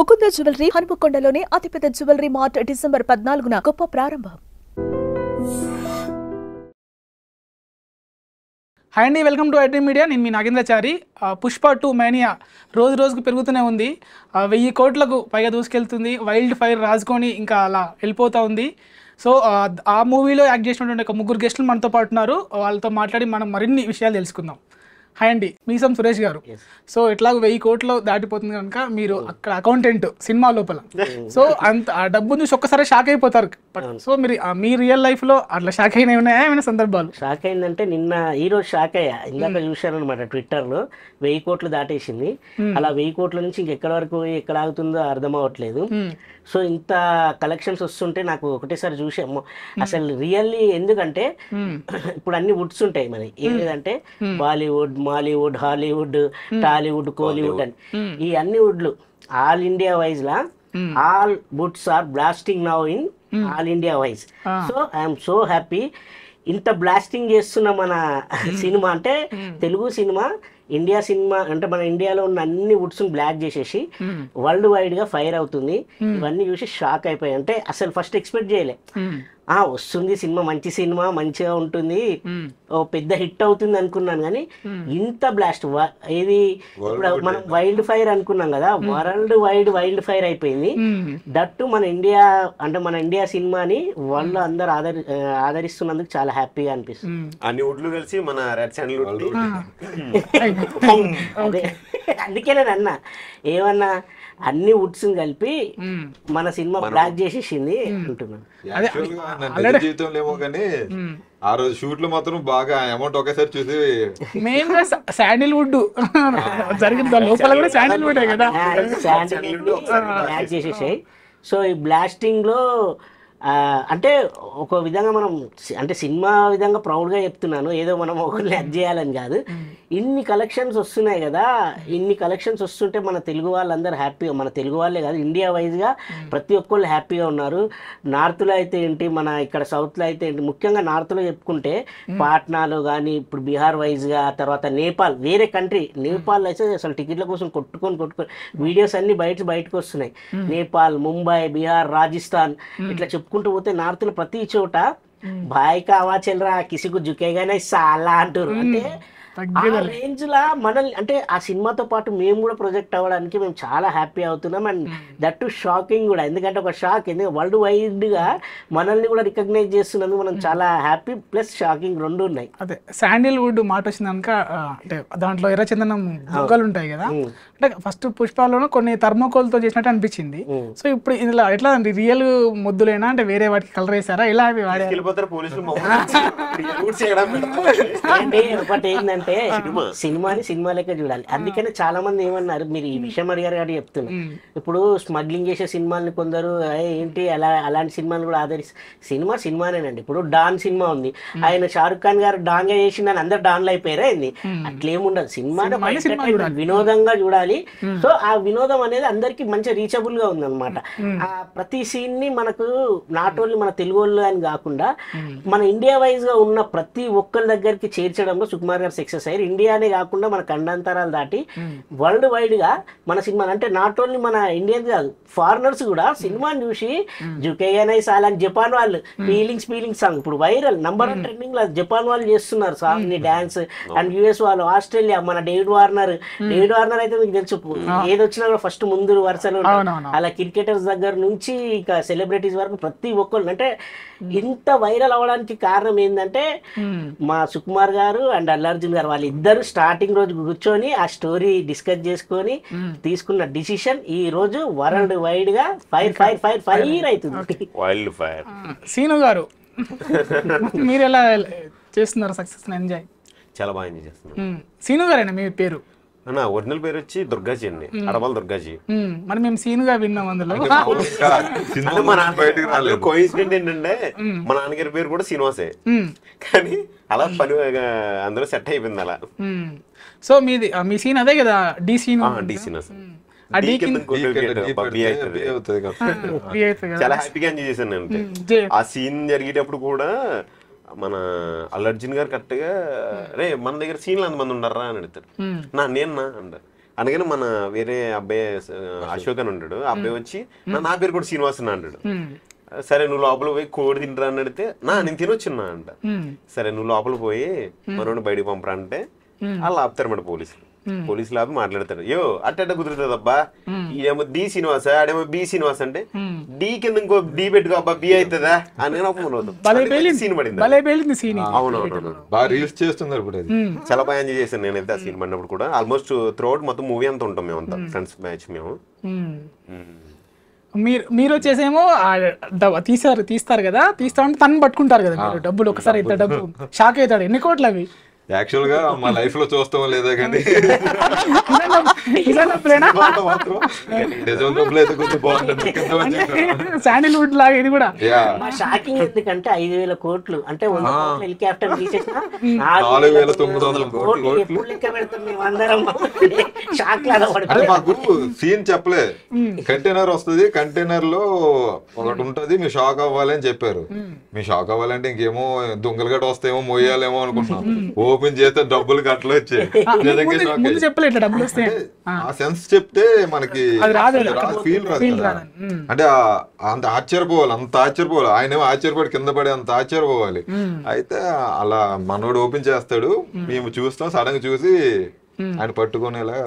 Mukunda jewellery హనుమకొండలోని అతిపెద్ద jewellery mart December 14న గొప్ప ప్రారంభం. హాయ్ అండి, వెల్కమ్ టు ఐటీ మీడియా. నేను మీ నాగేంద్రచారి. పుష్ప 2 మేనియా రోజు రోజుకు పెరుగుతూనే ఉంది. 1000 కోట్లకు పైగా దూసుకెళ్తుంది. వైల్డ్ ఫైర్ రాజుకొని ఇంకా అలా వెళ్ళిపోతూ ఉంది. సో ఆ మూవీలో యాక్ట్ చేసినటువంటి ఒక 3 గెస్టులు మనతో పాటు ఉన్నారు. వాళ్ళతో మాట్లాడి మనం మరిన్ని విషయాలు తెలుసుకుందాం. హాయ్ అండి, మీసం సురేష్ గారు. సో ఎట్లాగో 1000 కోట్లు దాటిపోతుంది కనుక మీరు అక్కడ అకౌంటెంట్ సినిమా లోపల. సో అంత ఆ డబ్బు చూసి ఒక్కసారి షాక్ అయిపోతారు. సో మీరు మీ రియల్ లైఫ్ లో అట్లా షాక్ అయినా ఉన్నాయా ఏమైనా సందర్భాలు? షాక్ అయిందంటే ఈ రోజు షాక్ అయ్యా. ఇందాక చూశాను అనమాట, ట్విట్టర్ లో 1000 కోట్లు దాటేసింది. అలా 1000 కోట్ల నుంచి ఇంకెక్కడ వరకు ఎక్కడ ఆగుతుందో అర్థం అవ్వట్లేదు. సో ఇంత కలెక్షన్స్ వస్తుంటే నాకు ఒకటేసారి చూసాము అసలు రియల్లీ. ఎందుకంటే ఇప్పుడు అన్ని వుడ్స్ ఉంటాయి మనకి, ఏంటంటే బాలీవుడ్, మాలీవుడ్, హాలీవుడ్, టాలీవుడ్, కోలీవుడ్ అని ఈ అన్ని వుడ్లు ఆల్ ఇండియా వైజ్ లా all woods are blasting now in all India wise. So I'm so happy. ఇంత బ్లాస్టింగ్ చేస్తున్న మన సినిమా అంటే తెలుగు సినిమా, ఇండియా సినిమా అంటే మన ఇండియాలో ఉన్న అన్ని వుడ్స్ బ్లాక్ చేసేసి వరల్డ్ వైడ్ గా ఫైర్ అవుతుంది. ఇవన్నీ చూసి షాక్ అయిపోయాయి. అంటే అసలు ఫస్ట్ ఎక్స్పెక్ట్ చేయలే, వస్తుంది సినిమా, మంచి సినిమా, మంచిగా ఉంటుంది, ఓ పెద్ద హిట్ అవుతుంది అనుకున్నాను. కానీ ఇంత బ్లాస్ట్ ఏది ఇప్పుడు మనం వైల్డ్ ఫైర్ అనుకున్నాం కదా, వరల్డ్ వైడ్ వైల్డ్ ఫైర్ అయిపోయింది. దట్టు మన ఇండియా అంటే మన ఇండియా సినిమాని వాళ్ళు అందరు ఆదరిస్తున్నందుకు చాలా హ్యాపీగా అనిపిస్తుంది. అన్ని వుడ్లు కలిసి మన రెడ్ శాండిల్ అదే అందుకే నేను అన్నా, ఏమన్నా అన్ని వుడ్స్ కలిపి మన సినిమా బ్లాక్ చేసేసింది అంటున్నాను. జీవితంలో ఏమో కానీ ఆ రోజు షూట్ లో మాత్రం బాగా అమౌంట్ ఒకేసారి చూసి మెయిన్ గా శాండిల్వుడ్ జరిగింది లోపల కూడా శాండిల్వుడ్ కదా, శాండిల్వుడ్ బ్లాక్ చేసేసాయి. సో ఈ బ్లాస్టింగ్ లో అంటే ఒక విధంగా మనం అంటే సినిమా విధంగా ప్రౌడ్గా చెప్తున్నాను, ఏదో మనం ఒకరిని యాడ్ చేయాలని కాదు. ఇన్ని కలెక్షన్స్ వస్తున్నాయి కదా, ఇన్ని కలెక్షన్స్ వస్తుంటే మన తెలుగు వాళ్ళందరూ హ్యాపీగా, మన తెలుగు వాళ్ళే కాదు ఇండియా వైజ్గా ప్రతి ఒక్కళ్ళు హ్యాపీగా ఉన్నారు. నార్త్లో అయితే ఏంటి, మన ఇక్కడ సౌత్లో అయితే ఏంటి, ముఖ్యంగా నార్త్లో చెప్పుకుంటే పాట్నాలో కానీ, ఇప్పుడు బీహార్ వైజ్గా, తర్వాత నేపాల్, వేరే కంట్రీ నేపాల్ అయితే అసలు టికెట్ల కోసం కొట్టుకొని వీడియోస్ అన్ని బయటకు వస్తున్నాయి. నేపాల్, ముంబై, బీహార్, రాజస్థాన్ ఇట్లా చెప్పుకుంటూ పోతే నార్త్ లో ప్రతి చోట భాయ్ కావా చెల్లరా కిసికు జుకేగానే సాలా అంటారు. అంటే ఆ రేంజ్ లా మనల్ని, అంటే ఆ సినిమాతో పాటు మేము కూడా ప్రొజెక్ట్ అవ్వడానికి మేము చాలా హ్యాపీ అవుతున్నాం. అండ్ దట్ టు షాకింగ్ కూడా, ఎందుకంటే ఒక షాక్, ఎందుకంటే వరల్డ్ వైడ్ గా మనల్ని కూడా రికగ్నైజ్ చేస్తున్నందుకు మనం చాలా హ్యాపీ ప్లస్ షాకింగ్ రెండు ఉన్నాయి. అదే శాండిల్వుడ్ మాట వచ్చింది కనుక, అంటే దాంట్లో ఎర్రచందనం బొగ్గలు ఉంటాయి కదా, అంటే ఫస్ట్ పుష్పాలను కొన్ని థర్మోకోల్ తో చేసినట్టు అనిపించింది. సో ఇప్పుడు ఇలా ఎట్లా అండి, రియల్ ముద్దులేనా అంటే వేరే వాటికి కలర్ వేసారా, ఎలా అవి వాడారు పోలీసులు? ఒకటి ఏంటంటే సినిమాని సినిమా లెక్క చూడాలి. అందుకనే చాలా మంది ఏమన్నారు, మీరు ఈ విషయం అడిగారు కాబట్టి చెప్తున్నా. ఇప్పుడు స్మగ్లింగ్ చేసే సినిమాని కొందరు ఏంటి అలాంటి సినిమాని కూడా సినిమానేనండి. ఇప్పుడు డాన్ సినిమా ఉంది, ఆయన షారుఖ్ ఖాన్ గారు డాన్ గా చేసిందని అందరు డాన్లు అయిపోయారా ఏంది? అట్లేముండదు. సినిమాని వినోదంగా చూడాలి. సో ఆ వినోదం అనేది అందరికి మంచి రీచబుల్ గా ఉంది అనమాట. ఆ ప్రతి సీన్ ని మనకు నాట్ ఓన్లీ మన తెలుగు వాళ్ళు అని కాకుండా మన ఇండియా వైజ్ గా ఉన్న ప్రతి ఒక్కరి దగ్గరికి చేర్చడంలో సుకుమార్ గారు సక్సెస్ అయ్యారు. ఇండియానే కాకుండా మన ఖండాంతరాలు దాటి వరల్డ్ వైడ్ గా మన సినిమా, అంటే నాట్ ఓన్లీ మన ఇండియన్స్ కాదు, ఫారినర్స్ కూడా సినిమాని చూసి జుకేగానే సాల్ అని జపాన్ వాళ్ళు ఫీలింగ్స్ సాంగ్ ఇప్పుడు వైరల్ నంబర్ 1 ట్రెండింగ్ లో జపాన్ వాళ్ళు చేస్తున్నారు సాంగ్ ని డాన్స్. అండ్ యుఎస్ వాళ్ళు, ఆస్ట్రేలియా, మన డేవిడ్ వార్నర్ అయితే మీకు తెలుసు, ఏది వచ్చినా కూడా ఫస్ట్ ముందు వరుసలో. అలా క్రికెటర్స్ దగ్గర నుంచి ఇక సెలబ్రిటీస్ వరకు ప్రతి ఒక్కళ్ళు, అంటే ఇంత వైరల్ అవ్వడానికి కారణం ఏంటంటే మా సుకుమార్ గారు అండ్ అల్లు అర్జున్ గారు వాళ్ళిద్దరు స్టార్టింగ్ రోజు కూర్చొని ఆ స్టోరీ డిస్కస్ చేసుకొని తీసుకున్న డిసిషన్ ఈ రోజు వరల్డ్ వైడ్ గా ఫైర్ అవుతుంది. Wild fire. సీను గారు మీరు ఎలా చేస్తున్నారు సక్సెస్ ఎంజాయ్? చాలా బాగా ఎంజాయ్ చేస్తున్నారు. సీను గారేనా మీ పేరు? నా ఒరిజినల్ పేరు వచ్చి దుర్గాజీ అండి, అడవాల దుర్గాజీ. మరి మేము సీనుగా విన్నాం అందులో. కోయిన్సిడెంట్ ఏంటంటే మా నాన్నగారి పేరు కూడా శ్రీనివాసే, కానీ అలా పని అందులో సెట్ అయిపోయింది అలా. సో మీ సీన్ అదే కదా, డి సీన్. చాలా హ్యాపీగా ఎంజాయ్ చేశాను అంటే. ఆ సీన్ జరిగేటప్పుడు కూడా మన అల్లు అర్జున్ గారు కరెక్ట్గా రే మన దగ్గర సీన్లు అంతమంది ఉన్నారా అని అడుగుతారు. నేను అంటారు అందుకని మన వేరే అబ్బాయి అశోక్ అని ఉంటాడు, ఆ అబ్బాయి వచ్చి నా పేరు కూడా శ్రీనివాస్ అని అంటాడు. సరే నువ్వు లోపల పోయి కోడి తింటరా అని అడిగితే నేను తినొచ్చున్నా అంట. సరే నువ్వు లోపల పోయి మనోడిని బయటకు పంపరా అంటే వాళ్ళు ఆపుతారన్నమాట పోలీసులు ఆపి మాట్లాడతారు. యో అట్ట కుదురుతుంది అబ్బా, ఇదేమో డి శ్రీనివాస ఆడేమో బి శ్రీనివాస్ అంటే డి కింద ఇంకో డి పెట్టుకో అబ్బా బి అవుతుందా అని సీన్ పడింది. అవునవును బాగా రీల్స్ చేస్తున్నారు ఇప్పుడు. అది చాలా బాగా ఎంజాయ్ చేశాను నేనైతే ఆ సీన్ పడినప్పుడు కూడా. ఆల్మోస్ట్ త్రూఅవుట్ మొత్తం మూవీ అంతా ఉంటాం మేమంతా ఫ్రెండ్స్ బ్యాచ్ మేము. మీరు వచ్చేసేమో తీస్తారు కదా, తీస్తా ఉంటే తను పట్టుకుంటారు కదా మీరు డబ్బులు. ఒకసారి ఇంత డబ్బు షాక్ అవుతాడు, ఎన్ని కోట్లు అవి యాక్చువల్ గా మా లైఫ్ లో చూస్తాం లేదా కానీ శాండిల్వుడ్ లాగా ఇది కూడా. షాకింగ్ ఎందుకంటే 5,000 కోట్లు అంటే 100 కోట్లు హెలికాప్టర్ తీసేసిన 4,900 కోట్లు. అంటే మాకు సీన్ చెప్పలే, కంటైనర్ వస్తుంది, కంటైనర్ లో ఒకటి ఉంటది, మీరు షాక్ అవ్వాలి అని చెప్పారు. మీ షాక్ అవ్వాలంటే ఇంకేమో దొంగలు గట్ట వస్తాయేమో మోయాలేమో అనుకుంటున్నాం. ఓపెన్ చేస్తే డబ్బులు గట్ల వచ్చాయి. ఆ సెన్స్ చెప్తే మనకి ఫీల్ రాదు. అంటే అంత ఆశ్చర్యపోవాలి. ఆయన ఏమో ఆశ్చర్యపడి కింద పడి అంత ఆశ్చర్యపోవాలి. అయితే అలా మనోడు ఓపెన్ చేస్తాడు, మేము చూస్తాం, సడన్ గా చూసి ఆయన పట్టుకునేలా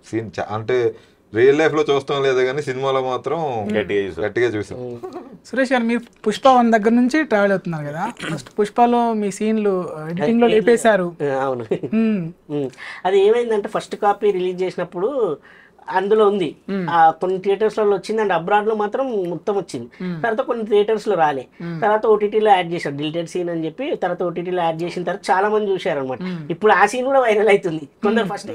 సీన్. అంటే రియల్ లైఫ్ లో చూస్తాం లేదా కానీ సినిమాలో మాత్రం గట్టిగా చూసాం. సురేష్ గారు, మీరు పుష్ప 1 దగ్గర నుంచి ట్రావెల్ అవుతున్నారు కదా, ఫస్ట్ పుష్పలో మీ సీన్లు ఎడిటింగ్ లో లేపేశారు. అవును, అది ఏమైందంటే ఫస్ట్ కాపీ రిలీజ్ చేసినప్పుడు అందులో ఉంది, కొన్ని థియేటర్స్ లో వచ్చింది అండ్ అబ్రాడ్ లో మాత్రం మొత్తం వచ్చింది. తర్వాత కొన్ని థియేటర్స్ లో రాలే, తర్వాత ఓటీటీలో యాడ్ చేశారు డిలీటెడ్ సీన్ అని చెప్పి. తర్వాత ఓటీటీలో యాడ్ చేసిన తర్వాత చాలా మంది చూశారు అనమాట. ఇప్పుడు ఆ సీన్ కూడా వైరల్ అవుతుంది. కొందరు ఫస్ట్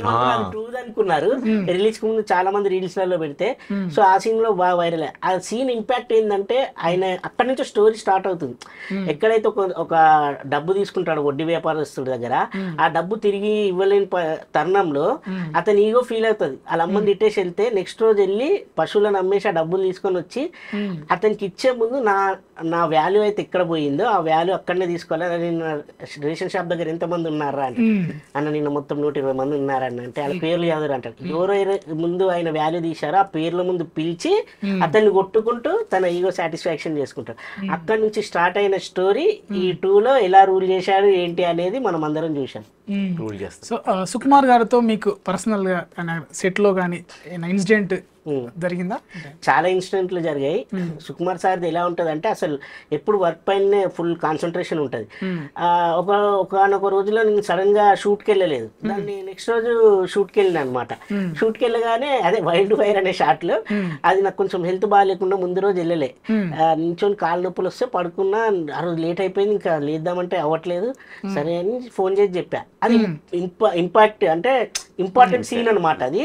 ట్రూ అనుకున్నారు, రిలీజ్ కు ముందు చాలా మంది రీల్స్ లలో పెడితే. సో ఆ సీన్ లో బాగా వైరల్. ఆ సీన్ ఇంపాక్ట్ ఏంటంటే ఆయన అక్కడి నుంచి స్టోరీ స్టార్ట్ అవుతుంది. ఎక్కడైతే ఒక డబ్బు తీసుకుంటాడు వడ్డీ వ్యాపారస్తుడి దగ్గర, ఆ డబ్బు తిరిగి ఇవ్వలేని తరుణంలో అతని ఈగో ఫీల్ అవుతుంది. వాళ్ళ అమ్మని వెళ్తే నెక్స్ట్ రోజు వెళ్ళి పశువులను అమ్మేసి ఆ డబ్బులు తీసుకొని వచ్చి అతనికి ఇచ్చే ముందు నా వాల్యూ అయితే ఎక్కడ పోయిందో ఆ వాల్యూ అక్కడనే తీసుకోవాలి. నిన్న రేషన్ షాప్ దగ్గర ఎంతమంది ఉన్నారా అంటే అన్న నిన్న మొత్తం 120 మంది ఉన్నారన్న అంటే వాళ్ళ పేర్లు చదువు అంటారు. ఎవరో ముందు ఆయన వాల్యూ తీశారో ఆ పేర్ల ముందు పిలిచి అతన్ని కొట్టుకుంటూ తన ఈగో సాటిస్ఫాక్షన్ చేసుకుంటారు. అక్కడి నుంచి స్టార్ట్ అయిన స్టోరీ ఈ 2లో ఎలా రూల్ చేశాడు ఏంటి అనేది మనం అందరం చూసాం. సో సుకుమార్ గారితో మీకు పర్సనల్ గా సెట్ లో కానీ ఇన్సిడెంట్ జరిగిందా? చాలా ఇన్సిడెంట్లు జరిగాయి. సుకుమార్ సార్ది ఎలా ఉంటది అంటే అసలు ఎప్పుడు వర్క్ పైనే ఫుల్ కాన్సన్ట్రేషన్ ఉంటది. ఒకనొక రోజులో నేను సడన్ గా షూట్కి వెళ్ళలేదు, దాన్ని నెక్స్ట్ రోజు షూట్కి వెళ్ళిన అనమాట. షూట్కి వెళ్ళగానే అదే వైల్డ్ ఫైర్ అనే షాట్ లో అది నాకు కొంచెం హెల్త్ బాగాలేకుండా ముందు రోజు వెళ్ళలే, నించొని కాళ్ళు నొప్పులు వస్తే పడుకున్నా. ఆ రోజు లేట్ అయిపోయింది, ఇంకా లేద్దామంటే అవ్వట్లేదు. సరే అని ఫోన్ చేసి చెప్పా. అది ఇంపాక్ట్ అంటే ఇంపార్టెంట్ సీన్ అనమాట. అది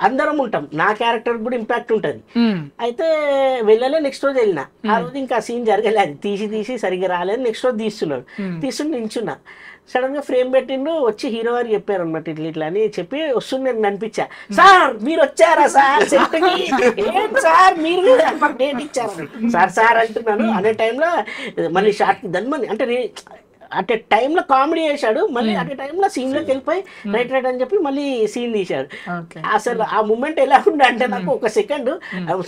అందరం ఉంటాం, నా క్యారెక్టర్ కూడా ఇంపాక్ట్ ఉంటుంది. అయితే వెళ్ళలే, నెక్స్ట్ రోజు వెళ్ళిన. ఆ రోజు ఇంకా సీన్ జరగలేదు, తీసి సరిగ్గా రాలేదు. నెక్స్ట్ రోజు తీస్తుంటే నించున్నా. సడన్ గా ఫ్రేమ్ పెట్టిండు, వచ్చి హీరో గారు చెప్పారు అనమాట ఇట్లా అని చెప్పి వస్తుంది. నేను కనిపించా, సార్ మీరు వచ్చారా సార్ సెట్కి, ఏం సార్ మీరు డేట్ ఇచ్చారు సార్ అంటున్నాను. అనే టైంలో మళ్ళీ షార్ట్కి దన్మని అంటే టైంలో కామెడీ చేశాడు, మళ్ళీ అదే టైంలో సీన్ లోకి వెళ్ళిపోయి రైట్ అని చెప్పి మళ్ళీ సీన్ తీశాడు. అసలు ఆ మూమెంట్ ఎలా ఉండే అంటే నాకు ఒక సెకండ్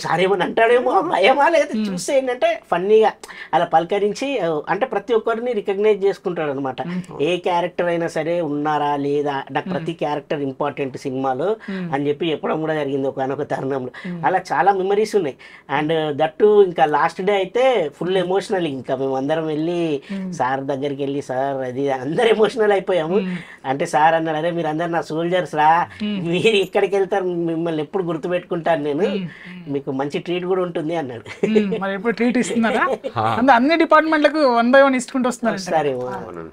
సార్ ఏమని అంటాడేమో భయమా, లేదా చూస్తే ఏంటంటే ఫన్నీగా అలా పలకరించి అంటే ప్రతి ఒక్కరిని రికగ్నైజ్ చేసుకుంటాడు అనమాట. ఏ క్యారెక్టర్ అయినా సరే ఉన్నారా లేదా, నాకు ప్రతి క్యారెక్టర్ ఇంపార్టెంట్ సినిమాలో అని చెప్పి చెప్పడం కూడా జరిగింది ఒకనొక తరుణంలో. అలా చాలా మెమరీస్ ఉన్నాయి. అండ్ దట్టు ఇంకా లాస్ట్ డే అయితే ఫుల్ ఎమోషనల్. ఇంకా మేము అందరం వెళ్ళి సార్ దగ్గరికి సార్ అది అందరు ఎమోషనల్ అయిపోయాము. అంటే సార్ అన్నాడు, అరే మీరు అందరు నా సోల్జర్స్ రా, మీరు ఎక్కడికి వెళ్తారు మిమ్మల్ని ఎప్పుడు గుర్తు పెట్టుకుంటాను నేను, మీకు మంచి ట్రీట్ కూడా ఉంటుంది అన్నాడు. ట్రీట్ ఇస్తున్నారా? అన్ని డిపార్ట్మెంట్లకు 1 by 1 ఇస్తుంటూ వస్తున్నారు.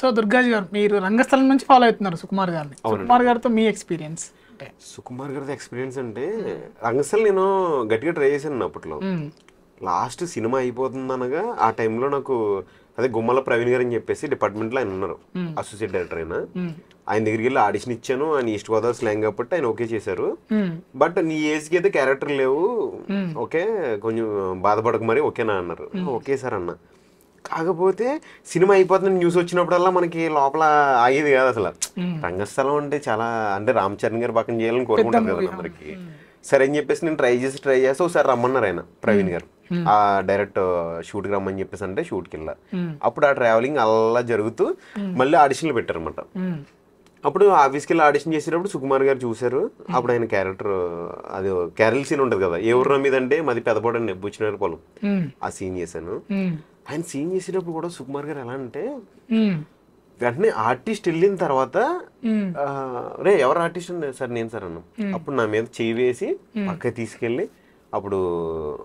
సో దుర్గాజీ గారు, మీరు రంగస్థలం నుంచి ఫాలో అవుతున్నారు సుకుమార్ గారిని. సుకుమార్ గారితో మీ ఎక్స్పీరియన్స్? సుకుమార్ గారి ఎక్స్పీరియన్స్ అంటే రంగస్థలం నేను గట్టిగా ట్రై చేశాను అప్పట్లో. లాస్ట్ సినిమా అయిపోతుంది అనగా ఆ టైంలో నాకు అదే గుమ్మల ప్రవీణ్ గారు అని చెప్పేసి డిపార్ట్మెంట్లో ఆయన ఉన్నారు, అసోసియేట్ డైరెక్టర్ అయినా. ఆయన దగ్గరికి వెళ్ళి ఆడిషన్ ఇచ్చాను. ఆయన ఈస్ట్ గోదావరి స్లాంగ్ కాబట్టి ఆయన ఓకే చేశారు. బట్ నీ ఏజ్కి అయితే క్యారెక్టర్ లేవు, ఓకే కొంచెం బాధపడక మరి ఓకేనా అన్నారు. ఓకే సార్ అన్న. కాకపోతే సినిమా అయిపోతుంది న్యూస్ వచ్చినప్పుడల్లా మనకి లోపల ఆగేది కాదు అసలు. రంగస్థలం అంటే చాలా అంటే రామ్ చరణ్ గారు పక్కన చేయాలని కోరుకుంటారు కదా అందరికి. సరే అని చెప్పేసి నేను ట్రై చేసి ఒకసారి రమ్మన్నారు ఆయన ప్రవీణ్ గారు, ఆ డైరెక్ట్ షూట్కి రమ్మని చెప్పేసి అంటే షూట్కి వెళ్ళా. అప్పుడు ఆ ట్రావెలింగ్ అలా జరుగుతూ మళ్ళీ ఆడిషన్లు పెట్టారు అనమాట. అప్పుడు ఆఫీస్కి వెళ్ళి ఆడిషన్ చేసేటప్పుడు సుకుమార్ గారు చూశారు. అప్పుడు ఆయన క్యారెక్టర్ అది క్యారల్ సీన్ ఉంటుంది కదా, ఏ ఊర్ర మీద అంటే మాది పెదపోవడం నెబ్బుచ్చినారు పొలం, ఆ సీన్ చేశాను. ఆయన సీన్ చేసేటప్పుడు కూడా సుకుమార్ గారు ఎలా అంటే వెంటనే ఆర్టిస్ట్ వెళ్ళిన తర్వాత రే ఎవరు ఆర్టిస్ట్ సార్ నేను సార్ అన్నా. అప్పుడు నా మీద చేయి వేసి పక్కకి తీసుకెళ్ళి అప్పుడు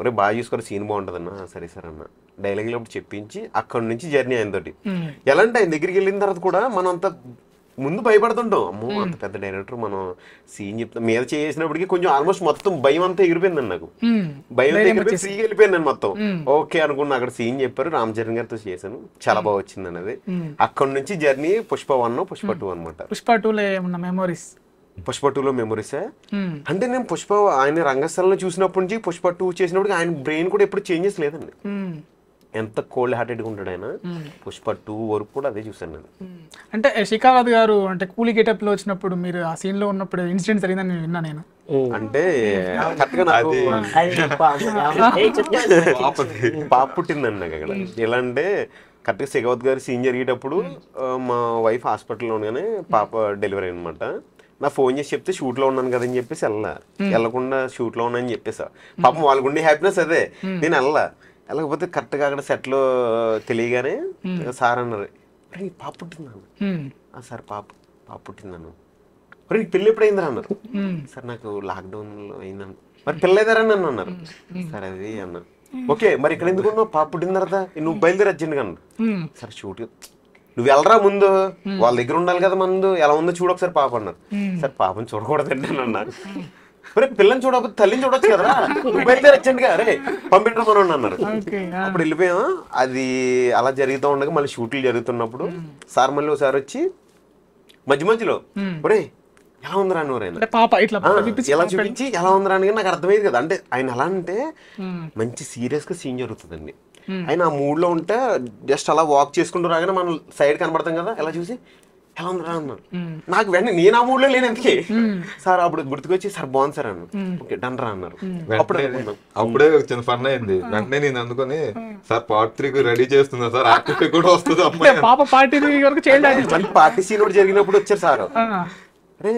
రే బాగా చూసుకొని సీన్ బాగుంటుంది అన్న, సరే సార్ అన్న డైలాగులు అప్పుడు చెప్పించి అక్కడ నుంచి జర్నీ ఆయన తోటి. ఎలా అంటే ఆయన దగ్గరికి వెళ్ళిన తర్వాత కూడా మనం అంత ముందు భయపడుతుంటాం, అమ్మో అంత పెద్ద డైరెక్టర్ మనం సీన్ చెప్తాం మీద చేసినప్పటికీ కొంచెం ఆల్మోస్ట్ మొత్తం భయం అంతా ఎగిరిపోయిందండి నాకు. భయం అంతా ఎగిరిపోయి ఫ్రీగా వెళ్ళిపోయింది మొత్తం. ఓకే అనుకున్నా, అక్కడ సీన్ చెప్పారు, రామ్ చరణ్ గారితో చేశాను, చాలా బాగా వచ్చింది అన్నది. అక్కడ నుంచి జర్నీ పుష్ప 1, పుష్ప 2 అనమాట. పుష్ప 2లో ఏమన్నా మెమోరీస్? పుష్ప 2లో మెమరీసా అంటే నేను పుష్ప ఆయన రంగస్థలంలో చూసినప్పటి నుంచి పుష్ప 2 చేసినప్పటికి ఆయన బ్రెయిన్ కూడా ఎప్పుడు చేంజెస్ లేదండి. ఎంత కోల్డ్ హార్టెడ్గా ఉంటాడు ఆయన. పుష్ప 2 వరకు కూడా అదే చూసాను నేను. అంటే శిఖావత్ గారు అంటే కూలీ గెటప్ లో వచ్చినప్పుడు మీరు ఆ సీన్ లో ఉన్నప్పుడు ఇన్సిడెంట్ జరిగిందని నేను విన్నా నేను. అంటే కరెక్ట్గా నాకు పాప పుట్టిందండి నాకు అక్కడ. ఎలా అంటే కరెక్ట్గా శిఖావత్ గారి సీన్ జరిగేటప్పుడు మా వైఫ్ హాస్పిటల్లో ఉండగానే పాప డెలివరీ అనమాట. నా ఫోన్ చేసి చెప్తే షూట్లో ఉన్నాను కదని చెప్పేసి వెళ్ళకుండా షూట్లో ఉన్నానని చెప్పేసా. పాపం వాళ్ళకుండే హ్యాపీనెస్ అదే, నేను వెళ్ళకపోతే కరెక్ట్గా అక్కడ సెట్లో తెలియగానే సార్ అన్నారు, అరే నీ పాప పుట్టిందన్న. సార్ పాప పుట్టిందన్న. మరి నీకు పెళ్ళి ఎప్పుడైందిరా అన్నారు. సార్ నాకు లాక్డౌన్లో అయిందన్న. మరి పెళ్ళైదారని నన్ను అన్నారు. సార్ అది అన్నారు. ఓకే మరి ఇక్కడ ఎందుకు ఉన్నావు, పాప పుట్టిన తర్వాత నువ్వు బయలుదేరి అర్జెంట్గా అన్నారు. సార్ షూట్ నువ్వు వెళ్ళరా ముందు, వాళ్ళ దగ్గర ఉండాలి కదా ముందు, ఎలా ఉందో చూడు ఒకసారి పాప అన్నారు. సార్ పాపని చూడకూడదండి అని అన్నారు. మరి పిల్లని చూడకపోతే తల్లిని చూడొచ్చు కదా, బయలుదేరి అర్జెంట్గా అరే పంపించమని అన్నారు. అప్పుడు వెళ్ళిపోయాం. అది అలా జరుగుతూ ఉండగా మళ్ళీ షూట్లు జరుగుతున్నప్పుడు సార్ మళ్ళీ ఒకసారి వచ్చి మధ్యలో ఒరే ఎలా ఉందిరా నువ్వు ఎలా చూపించి ఎలా ఉందిరా అని నాకు అర్థమైంది కదా. అంటే ఆయన ఎలా అంటే మంచి సీరియస్ గా సీన్ జరుగుతుందండి. ఆయన ఆ మూడ్ లో ఉంటే జస్ట్ అలా వాక్ చేసుకుంటూ రాగానే మనం సైడ్ కనబడతాం కదా, ఎలా చూసి ఎలా ఉందిరా అన్నారు. నాకు వెంటనే నేను ఆ మూడ్ లో లేను ఎందుకే సార్. అప్పుడు గుర్తుకొచ్చి సార్ బాగుంది సార్ అన్నారు. ఓకే డన్ రా అన్నారు. అప్పుడే చిన్న ఫన్ అయింది. వెంటనే నేను అందుకొని సార్ పార్ట్ 3 రెడీ చేస్తున్నా సార్, ఆర్టిస్ట్ కూడా వస్తుంది మళ్ళీ పార్టీ సీన్ కూడా జరిగినప్పుడు వచ్చారు సార్. అరే